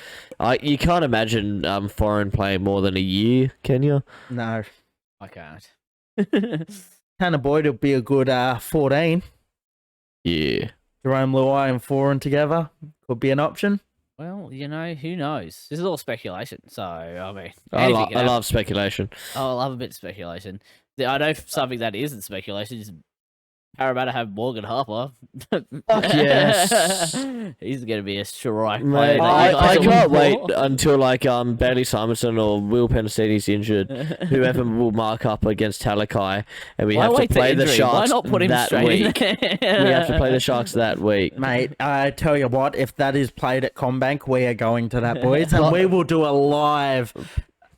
you can't imagine Foreign playing more than a year, can you? No. I can't. Tanner Boyd will be a good 14. Yeah. Jerome Luai and Foran together could be an option. Well, you know, who knows? This is all speculation. So, I mean, I anything can happen. love speculation. Oh, I love a bit of speculation. I know something that isn't speculation is Parramatta have Morgan Harper. Fuck yes. He's going to be a strike Mate, player. that you I guys are can't looking wait for. until like Bailey Simonson or Will Penasini's injured. Whoever will mark up against Talakai, and we Why have to wait to play the injury? Sharks Why not put him that straight in week. there? We have to play the Sharks that week. Mate, I tell you what, if that is played at Combank, we are going to that, boys. And we will do a live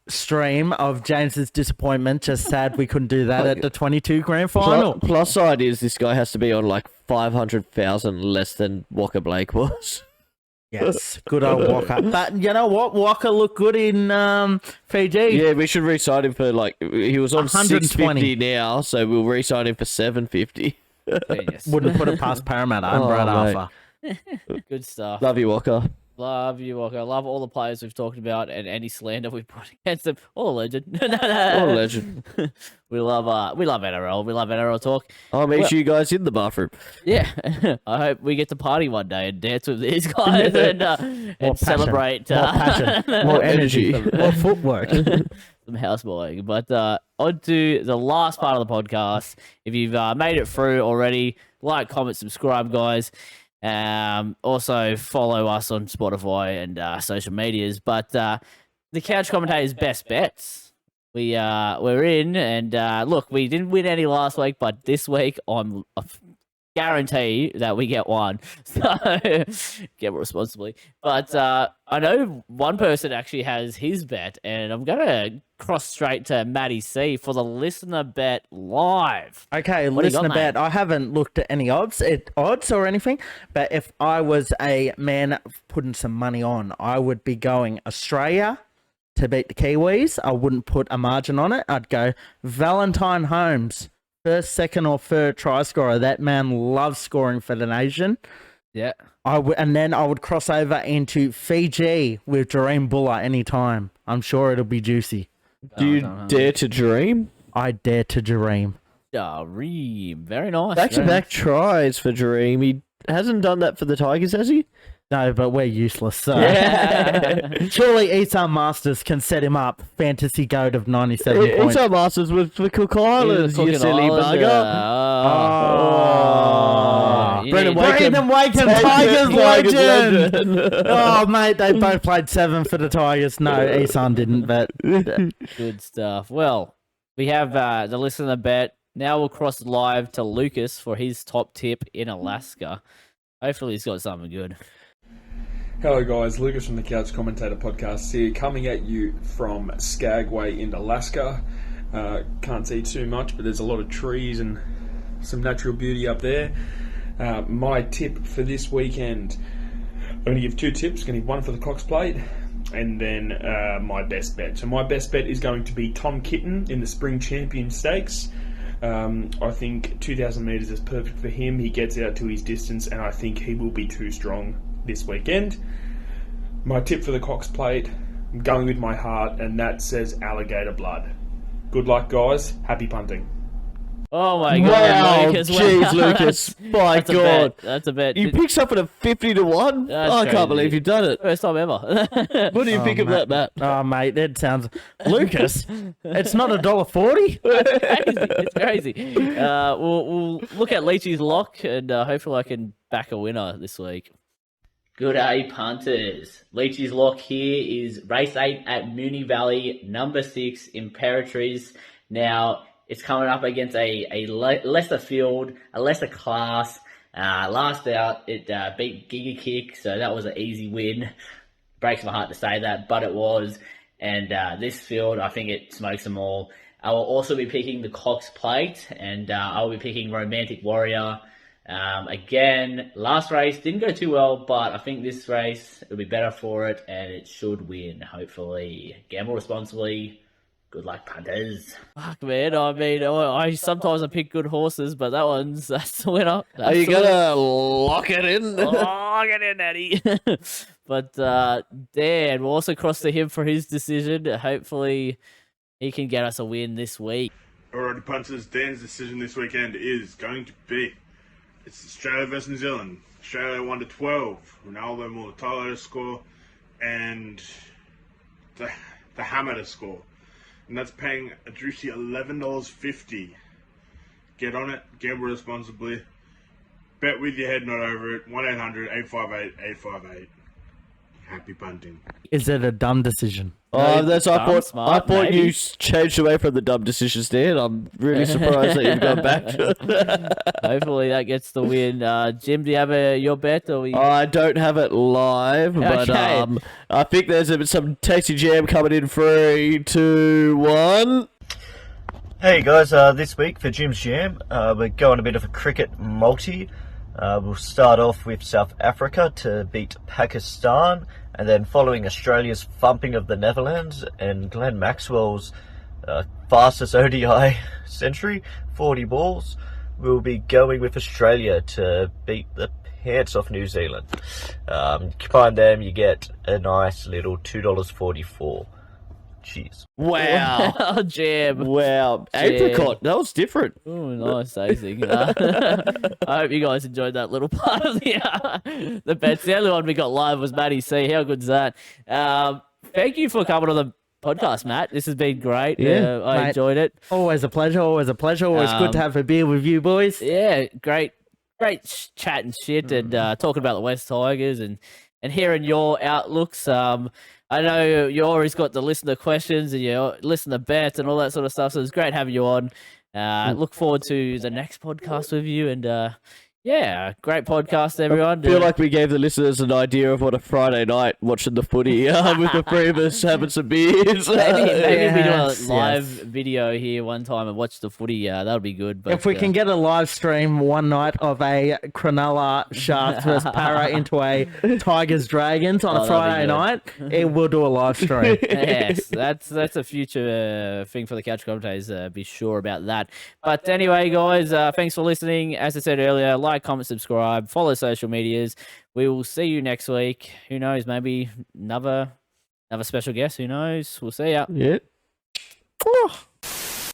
stream of James's disappointment. Just sad we couldn't do that at the 22 grand final. Plus side is this guy has to be on like 500,000 less than Walker Blake was. Yes, good old Walker. But you know what? Walker looked good in Fiji. Yeah, we should re-sign him for like he was on 120. 650 now, so we'll re-sign him for 750. Genius. Wouldn't put it past Parramatta and Oh, Brad mate. Arthur. Good stuff. Love you, Walker. Love you, Walker. Love all the players we've talked about and any slander we've put against them. All a legend. What a legend. We love NRL. We love NRL talk. I'll meet you guys in the bathroom. Yeah. I hope we get to party one day and dance with these guys and passion. celebrate More passion, more energy, more footwork. some houseboying. But on to the last part of the podcast. If you've made it through already, like, comment, subscribe, guys. Also follow us on Spotify and social medias. But the Couch Commentator's best bets. We're in, and look, we didn't win any last week, but this week I'm guarantee that we get one. So gamble responsibly. But I know one person actually has his bet, and I'm gonna cross straight to Matty C for the listener bet live. Okay, What do you got, listener mate? bet. I haven't looked at any odds or anything, but if I was a man putting some money on, I would be going Australia to beat the Kiwis. I wouldn't put a margin on it. I'd go Valentine Holmes, first, second, or third try scorer. That man loves scoring for the nation. Yeah. And then I would cross over into Fiji with Dream Buller anytime. I'm sure it'll be juicy. Do you dare to dream? I dare to dream. Reem. Very nice. Back-to-back tries for Dream. He hasn't done that for the Tigers, has he? No, but we're useless. So Yeah. surely Esan Masters can set him up. Fantasy goat of 97 points. Esan Masters with the Cook Islands, you silly bugger. Brendan Wakem, Tigers legend. Oh, mate, they both played 7 for the Tigers. No, Esan didn't, but Good stuff. Well, we have the listener bet. Now we'll cross live to Lucas for his top tip in Alaska. Hopefully he's got something good. Hello guys, Lucas from the Couch Commentator Podcast here, coming at you from Skagway in Alaska. Can't see too much, but there's a lot of trees and some natural beauty up there. My tip for this weekend, I'm going to give 2 tips. I'm going to give one for the Cox Plate and then my best bet. So my best bet is going to be Tom Kitten in the Spring Champion Stakes. I think 2,000 metres is perfect for him. He gets out to his distance and I think he will be too strong this weekend. My tip for the Cox Plate, I'm going with my heart, and that says Alligator Blood. Good luck, guys. Happy punting. Oh my god, Wow, Lucas. jeez, Lucas. My that's God. A bet. That's a bet. You picked something at 50 to 1? That's I crazy. can't believe you've done it. First time ever. What do you think of that, Matt? oh, mate, that sounds Lucas. It's not $1.40. It's crazy. We'll look at Leachy's lock, and hopefully I can back a winner this week. Good day, punters. Leachy's lock here is race 8 at Moonee Valley, number 6, Imperatrice. Now, it's coming up against a lesser field, a lesser class. Last out, it beat Giga Kick, so that was an easy win. Breaks my heart to say that, but it was. And this field, I think it smokes them all. I will also be picking the Cox Plate, and I will be picking Romantic Warrior. Again, last race didn't go too well, but I think this race will be better for it, and it should win, hopefully. Gamble responsibly. Good luck, punters. Fuck, man. I mean, I sometimes I pick good horses, but that's the winner. Are you going to lock it in? Lock it in, Eddie. But Dan, we'll also cross to him for his decision. Hopefully, he can get us a win this week. Alrighty, punters. Dan's decision this weekend is going to be it's Australia versus New Zealand. Australia 1-12. Ronaldo Mulatalo to score, and the Hammer to score. And that's paying a juicy $11.50. Get on it, gamble responsibly. Bet with your head, not over it. 1-800-858-858. Happy punting. Is it a dumb decision? Oh, that's I thought smart, maybe. you changed away from the dumb decisions, Dan. I'm really surprised that you've gone back to it. Hopefully, that gets the win. Jim, do you have your bet? Or I don't have it live, but Okay. I think there's some tasty jam coming in. 3, 2, 1. Hey guys, this week for Jim's Jam, we're going a bit of a cricket multi. We'll start off with South Africa to beat Pakistan, and then following Australia's thumping of the Netherlands and Glenn Maxwell's fastest ODI century, 40 balls, we'll be going with Australia to beat the pants off New Zealand. Combine them, you get a nice little $2.44. Cheers. Wow. Jam. Wow. Apricot. That was different. Oh, nice, Acing. I hope you guys enjoyed that little part of the bets. The only one we got live was Matty C. How good's that? Thank you for coming on the podcast, Matt. This has been great. Yeah, I mate. enjoyed it. Always a pleasure. Always a pleasure. Always good to have a beer with you boys. Yeah, great chat and shit, and talking about the West Tigers and hearing your outlooks. I know you always got the listener questions and your listener bets and all that sort of stuff. So it's great having you on. Look forward to the next podcast with you, and Yeah, great podcast, everyone. I feel like we gave the listeners an idea of what a Friday night watching the footy with the three of us having some beers. Maybe we do a Yes, live yes. video here one time and watch the footy. That'll be good. But, If we can get a live stream one night of a Cronulla Sharks versus Para into a Tigers Dragons on a Oh, that'll be Friday good. night, it will do a live stream. yes, that's a future thing for the Couch Commentators. Be sure about that. But anyway, guys, thanks for listening. As I said earlier, like, comment, subscribe, follow social medias. We will see you next week. Who knows? Maybe another special guest. Who knows? We'll see ya. Yeah.